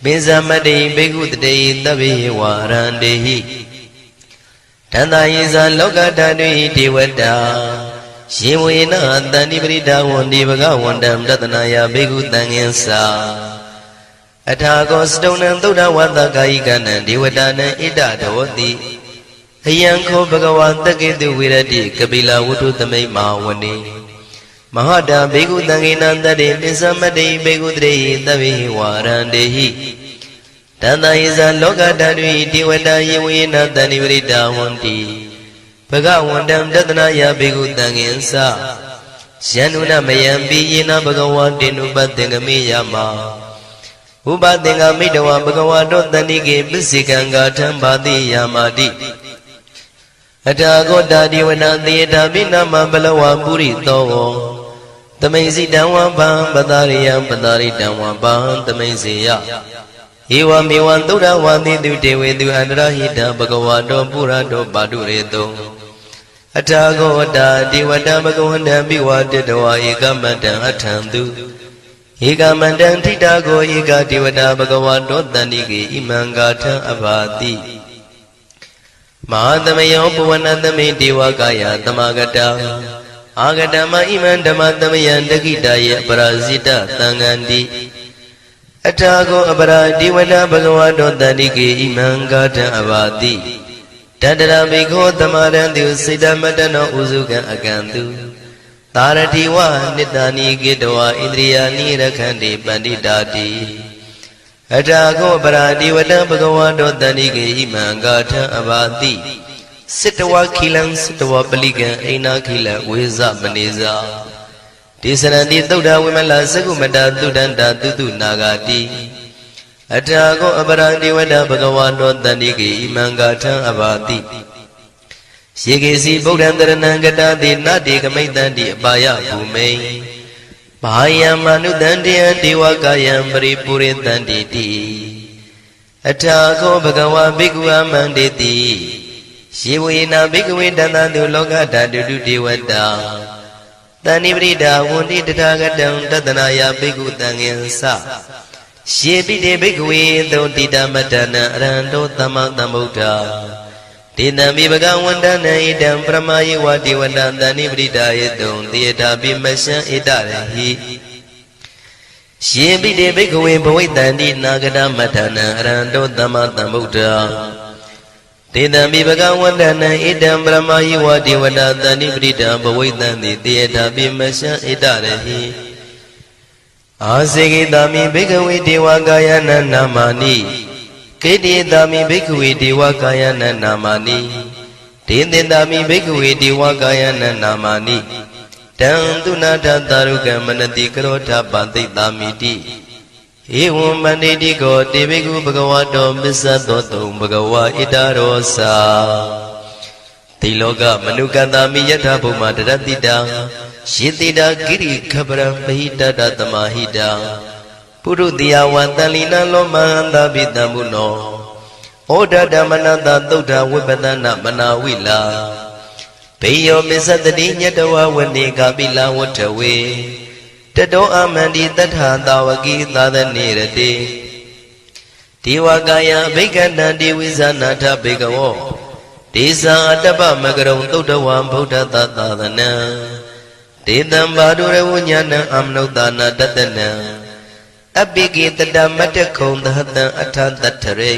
Binsamade Bhikkhu Tate Tabi Warandehi Tanda Yisa Loka Tadui Devata Shivena Dani Brida Wandi Baga Wandam Datanaya Bhikkhu Dangensa Athago Stonan Dodha Wanda Kaikana Dewadana Ida Dawati Hayanko Bhagavata Ketu Virati Kapila Wuddu Thamai Mahawani Mahada Bhikkhu Dangena Tade Pinsamade Bhikkhu Tate Tabi Warandehi Tanda Yisa Loka Tadui Devata Yevena Dani Brida Wandi Bhagavandam Datanaya Bhikkhu Dangensa Syanuna Mayambi Yena Bhagavantinu Bhattengami Yama ဥပသင်္ကမိတဝဘဂဝါတောတဏိကေပစ္စေကံဂါထံဘာတိယာမာတိအထာဂောတာဒီဝနသေတာပိနမဘလဝပုရိသောသမိန်စီတံဝံပံပတာရိယံပတာရိတံဝံပံသမိန်စီယဧဝမေဝံသုဒ္ဓဝါတိတုတေဝေတုအန္တရဟိတဘဂဝါတောပုရတောပါတုရေတောအထာဂောတာဒီဝတံဘဂဝန္တံပိဝတတဝါဧကမတံအထံတုဧကမတံထိတာကိုဧကတိဝတာဘဂဝါတောတန္တိကေဣမံဂါထံအဘာတိမဟာသမယောပဝနသမိဒေဝကာယသမဂတံအာဂတမဣမံဓမ္မသမယံတခိတယေပရာဇိတသံဃန္တိအထာကိုအပရာဒီဝတာဘဂဝါတောတန္တိကေဣမံဂါထံအဘာတိတတရဘိခောသမရံတုစေတမတနောဥစုကံအကံတုသာရတိဝနိတ္တာနိကေတဝဣန္ဒြိယာနိရခန္တိပန္တိတာတိအထာခောပရာဒီဝတံဘဂဝါတောတန္တိကေဣမံဂါထံအဘာတိစိတဝခိလံစိတဝပလိကံအိနာခိလံဝေဇမနေဇာဒေသရံတိသုဒ္ဓဝိမလသကုမတသုဒ္ဓန္တာတုတုနာဂတိအထာခောအပရာဒီဝတံဘဂဝါတောတန္တိကေဣမံဂါထံအဘာတိယေကေစီဗုဒ္ဓံတရဏံကတတိနတေကမိတ္တံတိအပါယဘူမိန်ဘာယံမနုတံတေယံဒေဝကာယံပရိပုရိတံတိတိအထာခောဘဂဝါဘိက္ခုအမန္တေတိယေဝေနာဘိက္ခဝေတတတုလောကဓာတုတုဒေဝတာတဏိပရိဒာဝန္တိတထာဂတံတတနာယဘိက္ခုတံငင်္စယေပိတေဘိက္ခဝေသုတိတမတနံအရဟံတောသမ္မာသမ္ဗုဒ္ဓဒေနံမိဘဂဝန္တနံဣတံပရမယေဝတိဝတံတဏိပရိဒာယေတုံသေတာပိမရှံဣတရဟိယေပိတေဘိက္ခဝေဘဝိတံတိနာဂတမတနံအရဟံတောသမ္မာသမ္ဗုဒ္ဓဒေတံမိဘဂဝန္တနံဣတံပရမယေဝတိဝတံတဏိပရိဒာဘဝိတံတိသေတာပိမရှံဣတရဟိအာစေကိတာမိဘိက္ခဝေဒေဝကာယနနာမာနိကေတိတာမိဘိက္ခဝေဒေဝကာယနနာမာနိဒေသင်တာမိဘိက္ခဝေဒေဝကာယနနာမာနိတံသူနာထတာရုကမနတိကရောထပတိတာမိတိဧဝံမန္တိတိကောတေဘိက္ခုဘဂဝါတောမစ္ဆသောတုံဘဂဝါဣတရောစာတိလောကမနုကတာမိယထာဘုမတရတိတာယေတိတာဂိရိခပရံပဟိတတသမာဟိတာပုရုတိယဝံတလိနံလောမဟန္တာပိတံမုနောဩဒဓမ္မနတသုဒ္ဓဝိပဒနာမနာဝိလာဘေယောမစ္စတတိညတဝဝနေကပိလဝထဝေတတောအမန္တိတထာတာဝကိသာသနေရတိဒေဝကာယဘိက္ခဏံဒေဝိဇာနာထဘေကဝောဒေဇာအတ္တပမကရုံသုဒ္ဓဝံဗုဒ္ဓသာသနံဒေတံဘာဒုရဝဉာဏံအမနုဿာနာတတနံအပိကိတတမတ္တခုံသဟတံအထတထရေ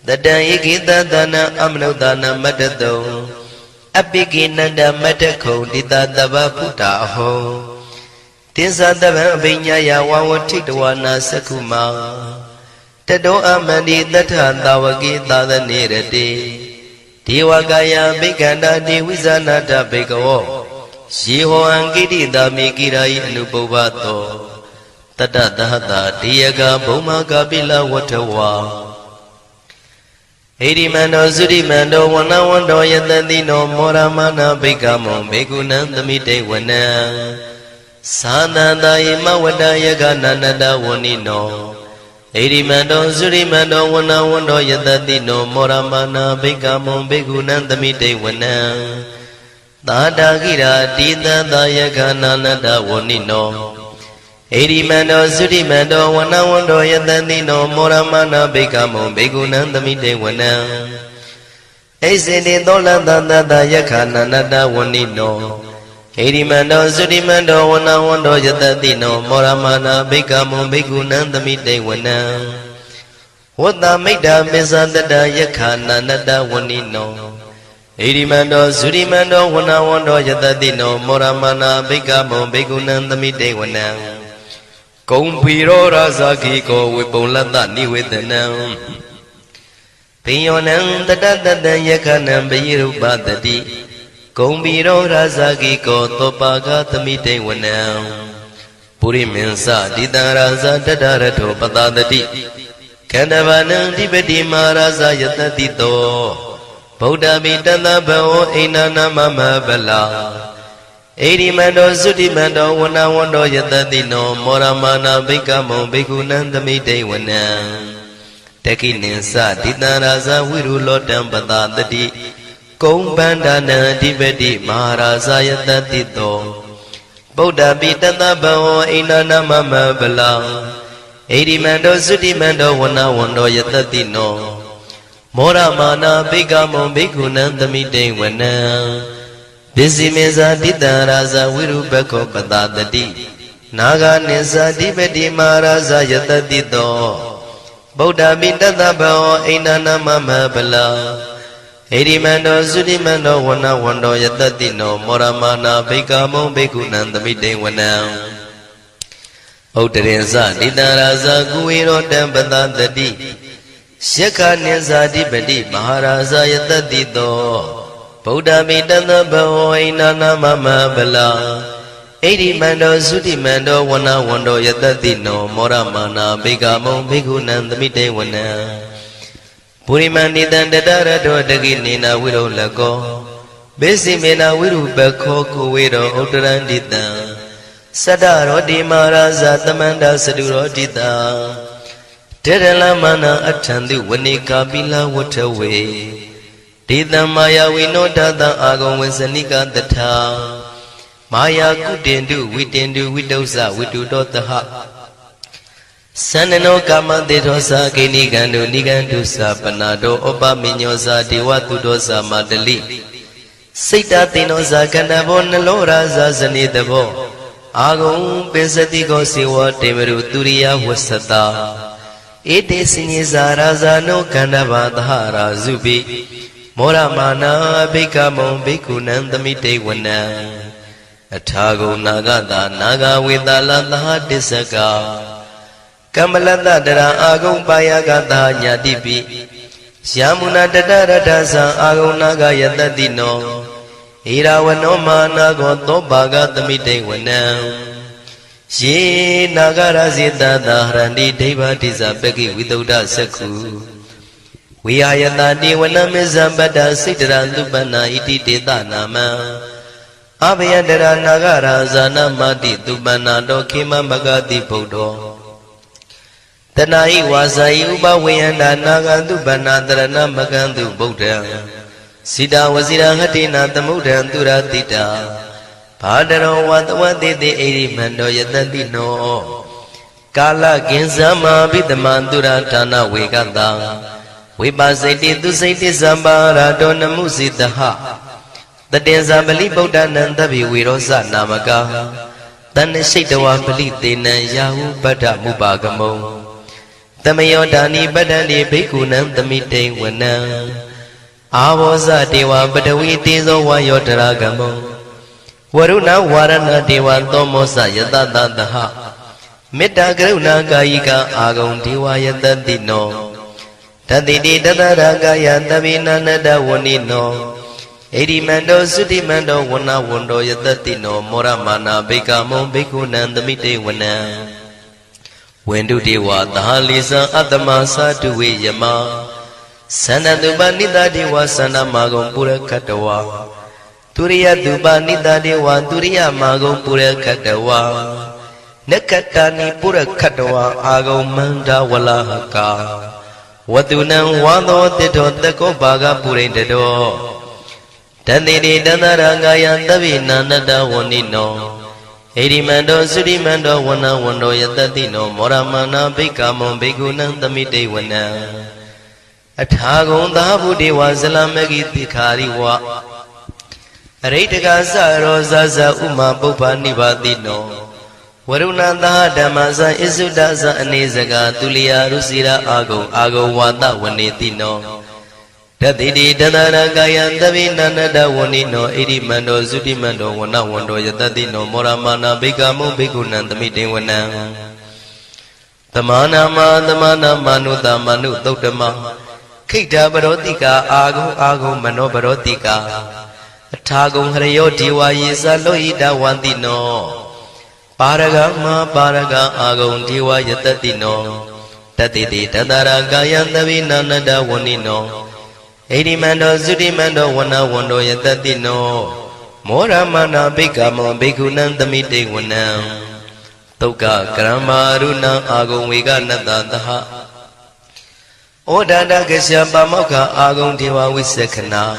တတံဧကိတသနံအမနုဿာနာမတ္တတုံအပိကိနန္ဒမတ္တခုံတိတတဗ္ဗဖုတာဟောတိသတဗံအပိညာယဝဝထိတဝနာသကုမာတတောအမန္တိတထတာဝကိသာသနေရတိဒေဝကာယဘိက္ခန္တာဒေဝိဇာနာတဘေကဝောယေဟောအံကိတိတာမိကိရာယအနုပုဗ္ဗတောတတသဟတာဒေယကဘုံမကပိလဝထဝါဣရိမန္တောသုရိမန္တောဝနဝန္တောယတတိနောမောရမနာဘိက္ခမောဘေကုဏံသမိတေဝနံသာနန္တယေမဝတ္တယကနန္တဝနိနောဣရိမန္တောသုရိမန္တောဝနဝန္တောယတတိနောမောရမနာဘိက္ခမောဘေကုဏံသမိတေဝနံသာတာကိရာတိတံသာယကနန္တဝနိနောဣရိမန္တောသုရိမန္တောဝနဝန္တောယတတိနောမောရမနာဘိက္ခမောဘေကုဏံသမိတေဝနံဣစေတိသောလတတတယခနန္တဝနိနောဣရိမန္တောသုရိမန္တောဝနဝန္တောယတတိနောမောရမနာဘိက္ခမောဘေကုဏံသမိတေဝနံဝတ္တမိတ္တမစ္ဆတတယခနန္တဝနိနောဣရိမန္တောသုရိမန္တောဝနဝန္တောယတတိနောမောရမနာဘိက္ခမောဘေကုဏံသမိတေဝနံကုံဖီရောရာဇာခိကောဝေပုံလတ္တနိဝေဒနံဘိယောနံတတတတံယခနံပိရုပတတိဂုံဘီရောရာဇာကိကောသောပါကသမိတေဝနံဘ ပုရိမင်းစဒီတံရာဇတတရထောပတတတိခန္ဓဗာနံဓိပတိမဟာရာဇယတတိတောဗုဒ္ဓမိတသဗဝအိနာနာမမဗလာဣရိမန္တောသုတိမန္တောဝနဝန္တောယတတိနောမောရမာနာဘိကမောဘိက္ခုနံသမိတေဝနံတခိနိသဒိတံရာဇဝိရုလောတံပတတတိကုံဗန္ဒနာအဓိပတိမဟာရာဇယတတိတောဗုဒ္ဓပိတသဗဝအိနာနာမမဗလာဣရိမန္တောသုတိမန္တောဝနဝန္တောယတတိနောမောရမာနာဘိကမောဘိက္ခုနံသမိတေဝနံပစ္စည်းမေဇာတိတံရာဇဝိရုပခောပတတတိနာဂာနိသဓိပတိမဟာရာဇယတတိတောဗုဒ္ဓပိတသဗဝအိနာနာမမဗလာဣရိမန္တောသုတိမန္တောဝနဝန္တောယတတိနောမောရမာနာဘိကမောဘိက္ခုနံသမိတေဝနံဥဒ္ဒရေဇတိတံရာဇကုဝေရောတံပတတတိယက္ခနိသဓိပတိမဟာရာဇယတတိတောဗုဒ္ဓမိတသဗဝအိနာနာမမဗလာဣရိမန္တောသုတိမန္တောဝနဝန္တောယတတိနောမောရမာနာဘိကမောဘိက္ခုနံသမိတေဝနံပုရိမန္တိတံတတရတောတကိနေနာဝိရုလကောဘေစီမေနာဝိရုပခောကိုဝေရောဥတ္တရန္တိတံသတ္တရောတိမဟာရာဇသမန္တသတုရောတိတံတေရလမနာအထံတုဝနေကာပိလဝထဝေဒေတံမာယာဝိနောဒတံအာဂုံဝေစနိကတထာမာယာကုတင်တုဝိတင်တုဝိတုဇဝိတုတောတဟသန္နနောကာမတေသောသာကိနိကံတုနိကံတုသာပနာတောဩပမိညောသာဒေဝတုတောသာမတလိစိတ်တသိနောသာကန္တဘောနလောရာဇာဇနေတဘောအာဂုံပိစတိကောစေဝတေမရုသူရိယဝဆတာဧတေစညေဇာရာဇာနောကန္တဘာသဟရာဇုပိမောရမာနာဘိကမောဘိက္ခုနံသမိတေဝနံအထာဂုဏနာဂတာနာဂဝေတလသဟတစ္စကကမ္မလတ္တတရာအာဂုံပါယကတာညာတိပိယာမုနာတတရထသံအာဂုံနာဂယတတိနောဣရာဝနောမာနာကောသောဘာဂသမိတေဝနံယေနာဂရဇေတသာဟရန္တိဒိဗ္ဗတိဇပကိဝိသုဒ္ဓသက္ခုဝိဟာယတတိဝနမေဇံပတ္တစိတ္တရသုပနာဣတိတေတနာမံအဘယတရနာဂရာဇာနမတိသုပနာတောခေမမဂတိဗုဒ္ဓောတဏှာဤဝါစာဤဥပဝေယန္တာနာဂသုပနာတရဏမကံတုဗုဒ္ဓံစိတာဝစီရဟတိနာသမုဒ္ဒံသူရတိတာဘာတရောဝတဝတိတိဣရိမန္တောယတတိနောကာလကင်ဇမဘိတမံသူရဌာနဝေကတံဝိပါစိတိသူစိတိသမ္ပါရာတောနမုစိတဟတတေဇာပလိဗုဒ္ဓနံတဗ္ဗိဝေရောဇနာမကတဏ္ဍရှိတဝပလိတေနံယာဟုပတ္ထမုပါကမုံသမယောဒာနိပတ္တန္တိဘိက္ခုနံသမိတေဝနံအာဘောဇတေဝပတဝီတေဇောဝါယောတရာကမောဝရုဏဝါရဏတေဝသောမောဇယတတသဟမေတ္တာကရုဏာကာယိကအာဂုံဒေဝယတတိနောတတိတိတတရာကာယတဗိနန္တဝနိနောဣရိမန္တောသုတိမန္တောဝနဝန္တောယတတိနောမောရမာနာဘိကမောဘိက္ခုနံသမိတေဝနံဝန္တုတေဝသဟလိသံအတ္တမသာတုဝေယမသန္တတုပနိတတေဝသန္တမာဂုံပုရခတဝါသူရိယတုပနိတတေဝသူရိယမာဂုံပုရခတဝါနကတနိပုရခတဝါအာဂုံမန္တဝလဟကာဝတုနံဝါသောတိတောတကောဘာဂပုရိတတောတတိတိတတရငါယသဗ္ဗိနာနတဝဏိနောဣရိမန္တောသုတိမန္တောဝနဝန္တောယတတိနောမောရမာနာဘိကမောဘိက္ခုနံသမိတေဝနံအထာဂုံသာဗုဒေဝဇလမဂိတိခာရိဝအရိတကသရောဇဇဥမာပုပ္ပနိဗ္ဗာတိနောဝရုဏသာဓမ္မဇဣစုဒဇအနေစကာသူလျာရုစီရာအာဂုံဝါတဝနေတိနောတတိတိတတရကာယသဗိနန္တဝဏိနောဣရိမန္တောသုတိမန္တောဝနဝန္တောယတတိနောမောရမာနာဘိကမောဘိက္ခုနံသမိတေဝနံသမာနာမနုတမနုသုတ်တမခိတ္တပရောတိကာအာဂုံမနောပရောတိကာအထာဂုံဟရယောဒီဝါယေသလောဣတဝန္တိနော Paragama Paraga Agong Diwa Yatatino Tatiti Tatara Gaya Davinanada Wanino Edimando Zudimando Wana Wando Yatatino Moramana Bikamo Bikunandamite Wanam Toka Karama Runa Agong Viga Natadaha Odada Gasya Pamoka Agong Diwa Wisekana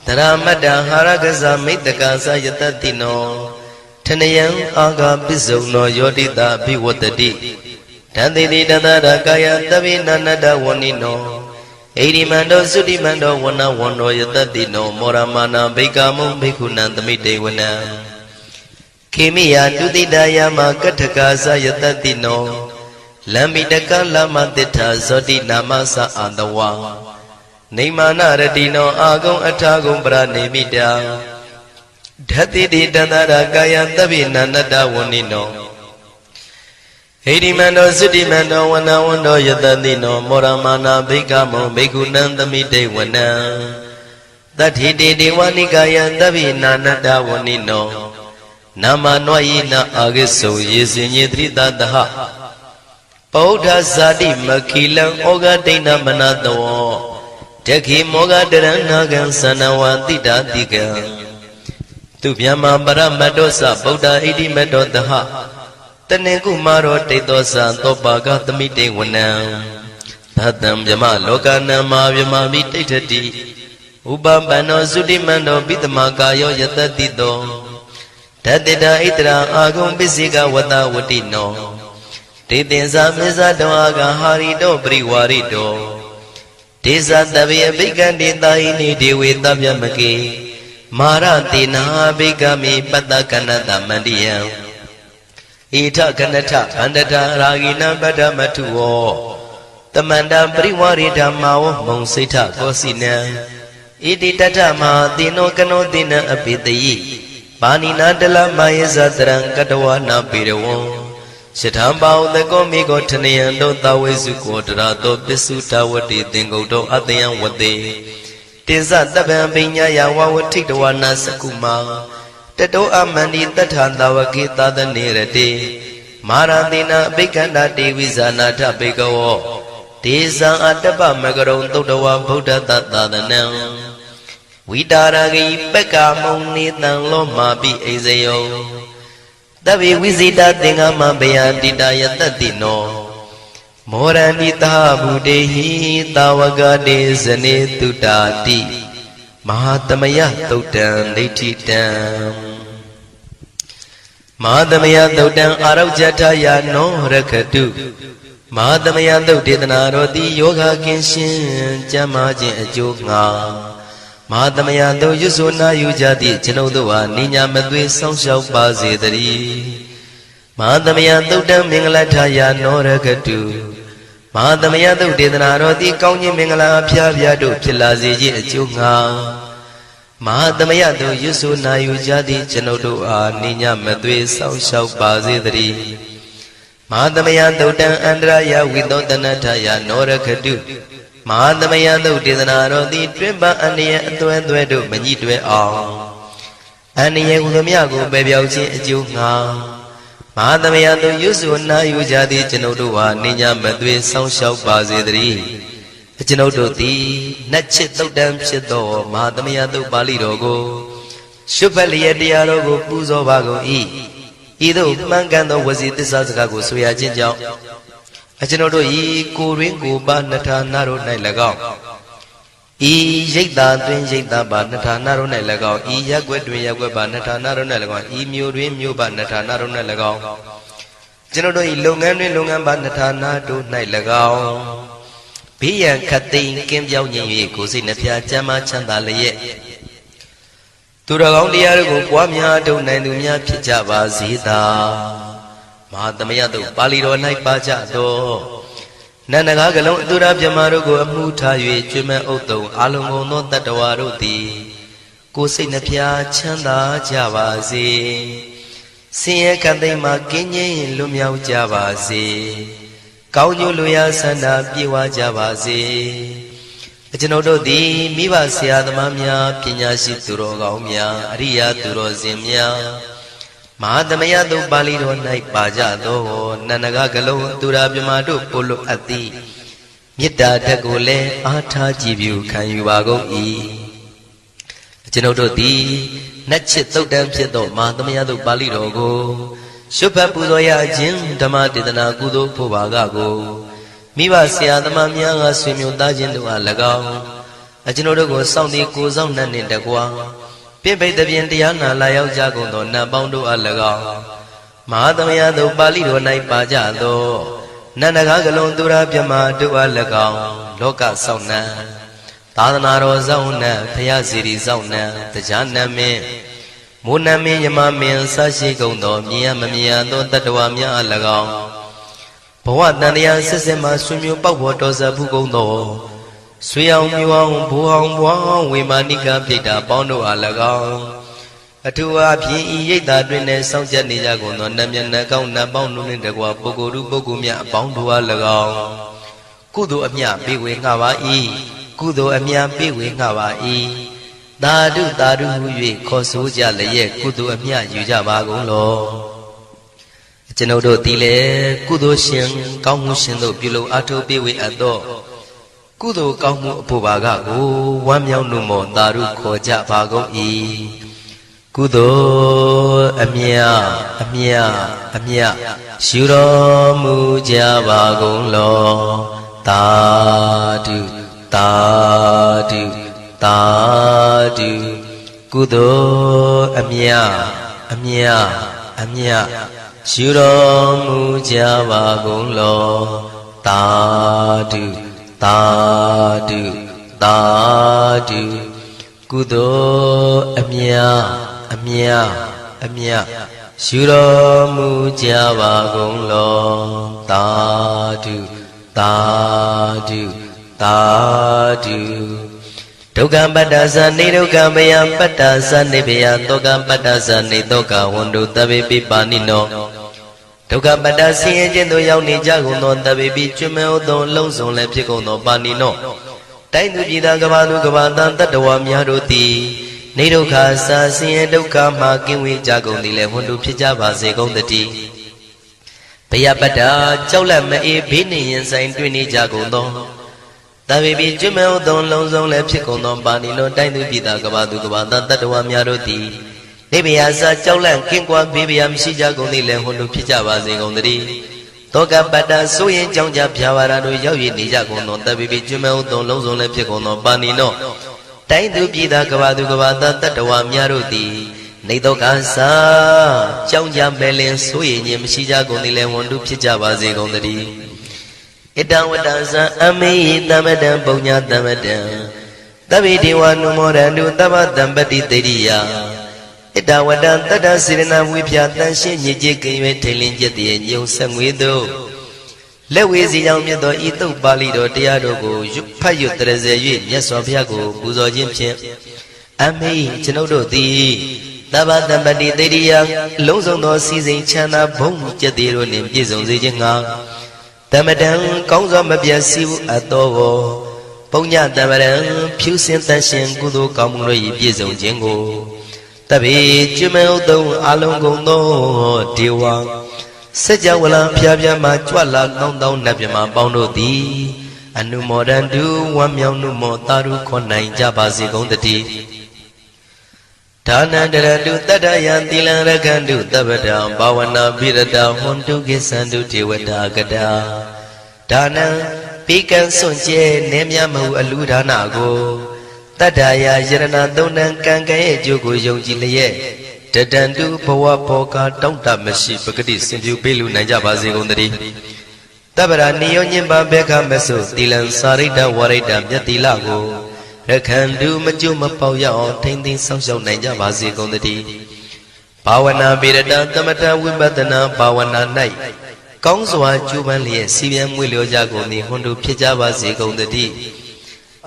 Taramada Haragaza Mitakaza Yatatino Tanayang Aga Bizuno Yodita Biwatadi Tandidi Dadada Kaya Davinanada Wanino Edimando Sudimando Wana Wando Yatatino Moramana Bikamo Bikunandamite Wanam Kimiya Dudidayama Katakaza Yatatino Lamidaka Lama Dita Zodi Namasa Andawa Nimana Radino Agong Atagong Branimida Dhatidi Danara Gaya Davinanada Wanino Edimando Sudimando Wana Wando Yatatino Moramana Bikamo Bikunandamite Wana Dathidi Diwanikaya Davinanada Wanino Nama Noyina Agiso Yesinidrita Daha Pauda Zadi Makilang Oga Dina Manado Teki Moga Deranagan Sanawantida Diga Tubyama Baramadosa Pauda Idi Medodaha Taneku Maro Tetosa Topaga Tamite Wanam Tatam Yama Lokana Mavyama Vitati Ubambano Sudimando Bitamakayo Yatatito Tatida Itra Agum Bisiga Wata Watino Titinsa Misa Doaga Harido Briwarido Tisa Tavia Bigandita Ini Dewi Tavyamaki Maratina Bigami Patakanata Mandiya Ita Kanata Pandata Ragina Badamatuo Tamanda Briwarida Mao Monsita Kosina Iti Tatama Dino Kanodina Apitayi Panina Dela Mayasa Tarang Katawana Pirawo Shitambao the Gomigo Taniando Tawesu Quadrado Bisuta Wati Dingodo Atayan Wade Tiza Taban Binya Yawa Tikwana Sakuma Tato Amani Tatanda Wakita the Nirate Maradina Bikanda Devizana Tapigo Tiza Ataba Magaron Todawa Buddha Tata the Nam Vidaragi Peka Moni Loma Bi Ezeo Davi Vizita Dingama Bayandita Yatatino Moranita Budehi Tawagade Zane Tutati Mahatamaya Totan Detitam Mahatamaya Totan Araujataya no Rakatu Mahatamaya Totana Roti Yoga Kinshin Jamajin Ajoga Mahatamaya Do Yusuna Yujati Chinodoa Nina Madwe Songshao Bazedari Mahatamaya Totam Mingalataya no Rakatu Mahatamaya Do Dedanaroti Kauni Mingala Piaviado Pilazi Ajoga Mahatamaya Do Yusuna Yujati Chinodoa Nina Madwe Songshao Bazedari Mahatamaya Totam Andraya Widodanataya no Rakatu Mahatamaya Do Dedanaroti Trimba Ania Tuenduedo Manitwe All Ania Udamiago Babyauchi Ajoga Mahatamaya Do Yusuna Yujati Chinodoa Nina Madwe Songshao Bazedari Chinodoti Natchit Totam Shito Mahatamaya Do Bali Rogo Shupali Dialogo Puzo Vago Ido Mangando was it the Sazakago Suya Jinjao Achinodo Kuringu Banata Naro Nailago Jeta Twin Jeta Banata Naro Nailago Yagwedwin Yagwa Banata Naro Nailago Murim Mu Banata Naro Nailago Chinodo Lungan Lungan Banata Nado Nailago Pian Katin Kim Yao Yin Kusinapia Jama Chandalaye Turagong Diago Kwamia Do Nandumia Pijava Zita Mahatamaya Do Paliro Naipaja Do Nanagagalong Durab Yamarugo Amuta Yue Jume Oto Alongo no Tatawaroti Kusinapia Chanda Javazi Sia Kadema Kinye Lumiao Javazi Kauyu Luya Sana Piwa Javazi Achinodo Di Miva Sia the Mamia Pinya Situro Gaumia Ria Turo Zimia မဟာသမယတုပါဠိတော်၌ပါကြသောနန္ဒကကလုံးသူရာမြမတို့ပို့လို့အပ်သည်မေတ္တာဓာတ်ကိုလည်းအားထားကြည်ပြုခံယူပါကုန်၏ကျွန်ုပ်တို့သည်နတ်ချစ်သုတ်တံဖြစ်သောမဟာသမယတုပါဠိတော်ကိုရှုဖတ်ပူဇော်ရခြင်းဓမ္မဒေသနာကုသိုလ်ဖို့ပါကကိုမိဘဆရာသမားများကဆွေမျိုးသားချင်းတို့အား၎င်းကျွန်ုပ်တို့ကိုစောင့်တည်ကိုစောင့်နှံ့နှင့်တကွာပြိပိတ်တပြင်တရားနာလာရောက်ကြကုန်သောနတ်ပေါင်းတို့အား၎င်းမဟာသမယတုပါဠိတော်၌ပါကြသောနန္ဒကကလုံးသူရာပြမတို့အား၎င်းလောကဆောင်နှံသာသနာတော်ဆောင်နှံဖရာစီရီဆောင်နှံတရားနာမင်းမိုးနမင်းယမမင်းဆရှိကုန်သောမြင်ရမမြင်ရသောတတ္တဝါများအား၎င်းဘဝတန်တရားဆက်ဆက်မှဆွေမျိုးပေါက်ပေါ်တော်ဆက်ဖူးကုန်သောဆွေအောင်မျိုးအောင်ဘိုးအောင်ဘွားအောင်ဝေမာနိကပြိတ္တာပေါင်းတို့အား၎င်းအထူးအားဖြင့်ဤရိတ်တာတွင်နဲ့စောင့်ကြနေကြကုန်သောနတ်မြတ်နတ်ကောင်းနတ်ပေါင်းတို့နှင့်တကွာပုဂ္ဂိုလ်လူပုဂ္ဂိုလ်များအပေါင်းတို့အား၎င်းကုသိုလ်အမြပေးဝေငှပါ၏ကုသိုလ်အမြပေးဝေငှပါ၏သာဓုသာဓုဟု၍ခေါ်ဆိုကြလျက်ကုသိုလ်အမြယူကြပါကုန်လောကျွန်ုပ်တို့သည်လည်းကုသိုလ်ရှင်ကောင်းမှုရှင်တို့ပြုလုပ်အားထုတ်ပေးဝေအပ်သောကုသိုလ်ကောင်းမှုအဖို့ပါကကိုဝမ်းမြောက်လို့မောသာဓုခေါ်ကြပါကုန်၏ကုသိုလ်အမြအမြအမြယူတော်မူကြပါကုန်လောသာဓုသာဓုသာဓုကုသိုလ်အမြအမြအမြယူတော်မူကြပါကုန်လောသာဓုသာဓုသာဓုကုသိုလ်အမြအမြအမြယူတော်မူကြပါကုန်လောသာဓုသာဓုသာဓုဒုက္ခပတ္တသနေဒုက္ခမယပတ္တသနေဘယတောကပတ္တသနေတောကဝန္တုတဗေပိပါဏိနောဒုက္ခပတ္တဆင်းရဲခြင်းတို့ရောက်နေကြကုန်သောတဗေပိကျွမ်းမဲ့သောလုံးစုံလည်းဖြစ်ကုန်သောပါဏိနောတိုင်းသူပြည်သားကဘာသူကဘာတန်တတ္တဝါများတို့သည်နေဒုက္ခစာဆင်းရဲဒုက္ခမှကင်းဝေးကြကုန်သည်လည်းဝန္တုဖြစ်ကြပါစေကုန်တည်းဘယပတ္တကြောက်လန့်မအေးဘေးနှင့်ရင်ဆိုင်တွေ့နေကြကုန်သောတဗေပိကျွမ်းမဲ့သောလုံးစုံလည်းဖြစ်ကုန်သောပါဏိနောတိုင်းသူပြည်သားကဘာသူကဘာတန်တတ္တဝါများတို့သည်နေဗျာစာကြောက်လန့်ကင်းကွာဘေးဗျာမရှိကြကုန်သည်လည်းဟွန်တို့ဖြစ်ကြပါစေကုန်တည်းတောကပတ္တဆိုရင်ကြောင့်ကြဖြာပါရာတို့ရောက်ရည်နေကြကုန်သောတဗေပိကျွမ်းမဲ့သောလုံးစုံလည်းဖြစ်ကုန်သောပါဏိနောတိုင်းသူပြည်သားကဘာသူကဘာတန်တတ္တဝါများတို့သည်နေတောကစာကြောင့်ကြမဲ့လင်ဆိုရင်ခြင်းမရှိကြကုန်သည်လည်းဟွန်တို့ဖြစ်ကြပါစေကုန်တည်းဣတံဝတ္တဇံအမေဟိတမတံပုညတမတံသဗ္ဗေဒေဝနုမောရန္တုသဗ္ဗတံပတိတေရိယဣတဝတ္တတတ္တစေရနာဝိဖြာတန်ရှင်းညစ်ကြေးကင်း၍ထိန်လင်းကျက်တည်းညုံဆက်ငွေတို့လက်ဝေစီကြောင့်မြတ်သောဤသုတ်ပါဠိတော်တရားတော်ကိုဖတ်ရွတ်တရစေ၍မြတ်စွာဘုရားကိုပူဇော်ခြင်းဖြင့်အမေကျွန်ုပ်တို့သည်သဗ္ဗတံပတိတေရိယလုံးစုံသောစီစဉ်ချမ်းသာဘုံကျက်တည်းတို့နှင့်ပြည့်စုံစေခြင်းငှာတမတံကောင်းစွာမပြတ်စီဘူးအတော်ကိုပုညတမရံဖြူစင်တန်ရှင်ကုသိုလ်ကောင်းမှုတို့၏ပြည့်စုံခြင်းကိုတဗေကျွမ်းမဲ့ဥသုံးအလုံးကုန်သောဒေဝစัจ java လံဖျားဖျားမှကြွလာကောင်းသောနတ်မြမပေါင်းတို့သည်အနုမောဒန္တုဝမ်းမြောက်နုမောတာရုခေါ်နိုင်ကြပါစေကုန်တည်းဒါနန္တရတုတတ္တယံသီလံရခန္တုတပ္ပတံဘာဝနာပိရတဟွန်တုကိသန္တုဒေဝတာကတာဒါနံပိကံစွန့်ကျဲနေမြမဟုအလူဒါနကိုတတ္တယာယရဏသုံးတန်ကံကဲ့ရဲ့အကျိုးကိုယုံကြည်လျက်တတန္တုဘဝဘောကတောင့်တမရှိပဂတိစင်ပြူပေးလူနိုင်ကြပါစေကုန်တည်းတပ္ပရာနိယောညင်ပါဘေခမဆုသီလံစာရိတ္တဝရိတ္တမြတ်တိလကိုရခန္တုမကျွမပေါရအောင်ထိမ့်သိမ်းဆောင်ရှောက်နိုင်ကြပါစေကုန်တည်းဘာဝနာပိရတသမထဝိပဿနာဘာဝနာ၌ကောင်းစွာကျူးပန်းလျက်စီပြန်မွေလျောကြကုန်သည်ဟွန်တို့ဖြစ်ကြပါစေကုန်တည်း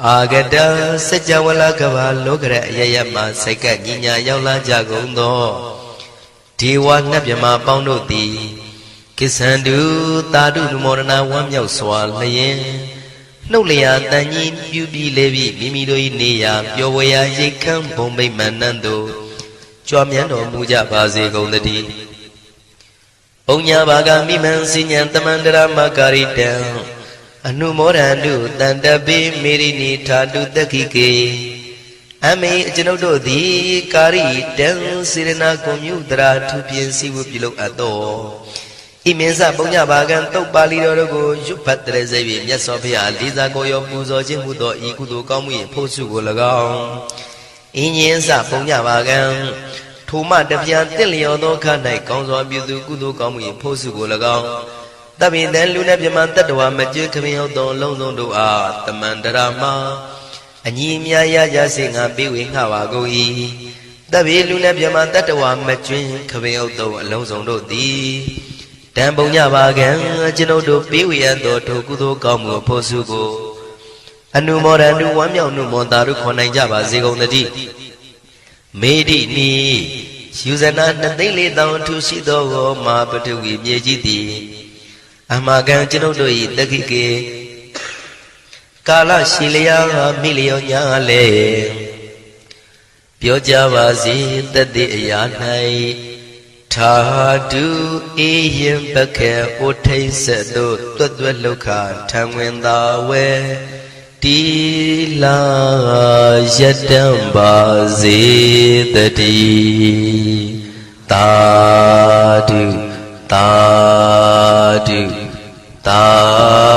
အာဂတစัจ java လကဘာလောကရအယယမစိတ်ကညီညာရောက်လာကြကုန်သောဒေဝနတ်မြမပေါင်းတို့သည်ကိစ္ဆန္တုသာဓုနုမောဒနာဝမ်းမြောက်စွာလျင်နှုတ်လျာတန်ကြီးပြုပြီးလေပြီးမိမိတို့၏နေရာပျော်ဝေရာရိတ်ခမ်းဘုံမိတ်မှန်နှံ့သို့ ကြွမြန်းတော်မူကြပါစေကုန်သတည်းပုံညာဘာကမိမံစဉ္ဉံတမန္တရမကာရိတံအနုမောဒန္တုတန္တပိမေရိနိထာတုတက္ခိကေအမေအကျွန်ုပ်တို့သည်ကာရိတံစေရနာကွန်မြူတရာထူပြင်းစီဝပြုလုပ်အပ်သောဣမင်းစပုံညာဘာကံတုတ်ပါဠိတော်တို့ကိုရွတ်ဖတ်တဲ့စေပြီးမြတ်စွာဘုရားလေးစားကိုရောပူဇော်ခြင်းမှုသောဤကုသိုလ်ကောင်းမှု၏ဖို့စုကို၎င်းအင်းရင်စပုံညာဘာကံထိုမှတပြန်တင့်လျော်သောခါ၌ကောင်းစွာပြုသူကုသိုလ်ကောင်းမှု၏ဖို့စုကို၎င်းတပိတံလူနဲ့ပြမတတ္တဝါမကျွခမင်းဟုတ်သောလုံးစုံတို့အားတမန္တရာမှာအညီအမြရကြစေငါပေးဝေငှပါကုန်၏တပိလူနဲ့ပြမတတ္တဝါမကျွခမင်းဟုတ်သောအလုံးစုံတို့သည်တံပုံညပါကံကျွန်ုပ်တို့ပေးဝေရသောထိုကုသိုလ်ကောင်းမှုဖို့စုကိုအနုမောဒန္တုဝမ်းမြောက်နုမောတာတို့ခေါ်နိုင်ကြပါစေကုန်သတည်းမေဒိနီယူဇနာ2,400,000ထူရှိသောမာပထဝီမြေကြီးသည်အမကံကျွန်ုပ်တို့၏တက္ခိကေကာလရှိလျာမိလျောညာလေပြောကြပါစေတတိအရာ၌ထာတုအေယံပခေဩထိတ်ဆက်တို့တွတ်တွတ်လောက်ခထံဝင်သာဝဲတီလာယတံပါစေတတိသာဓုသာဓုသာ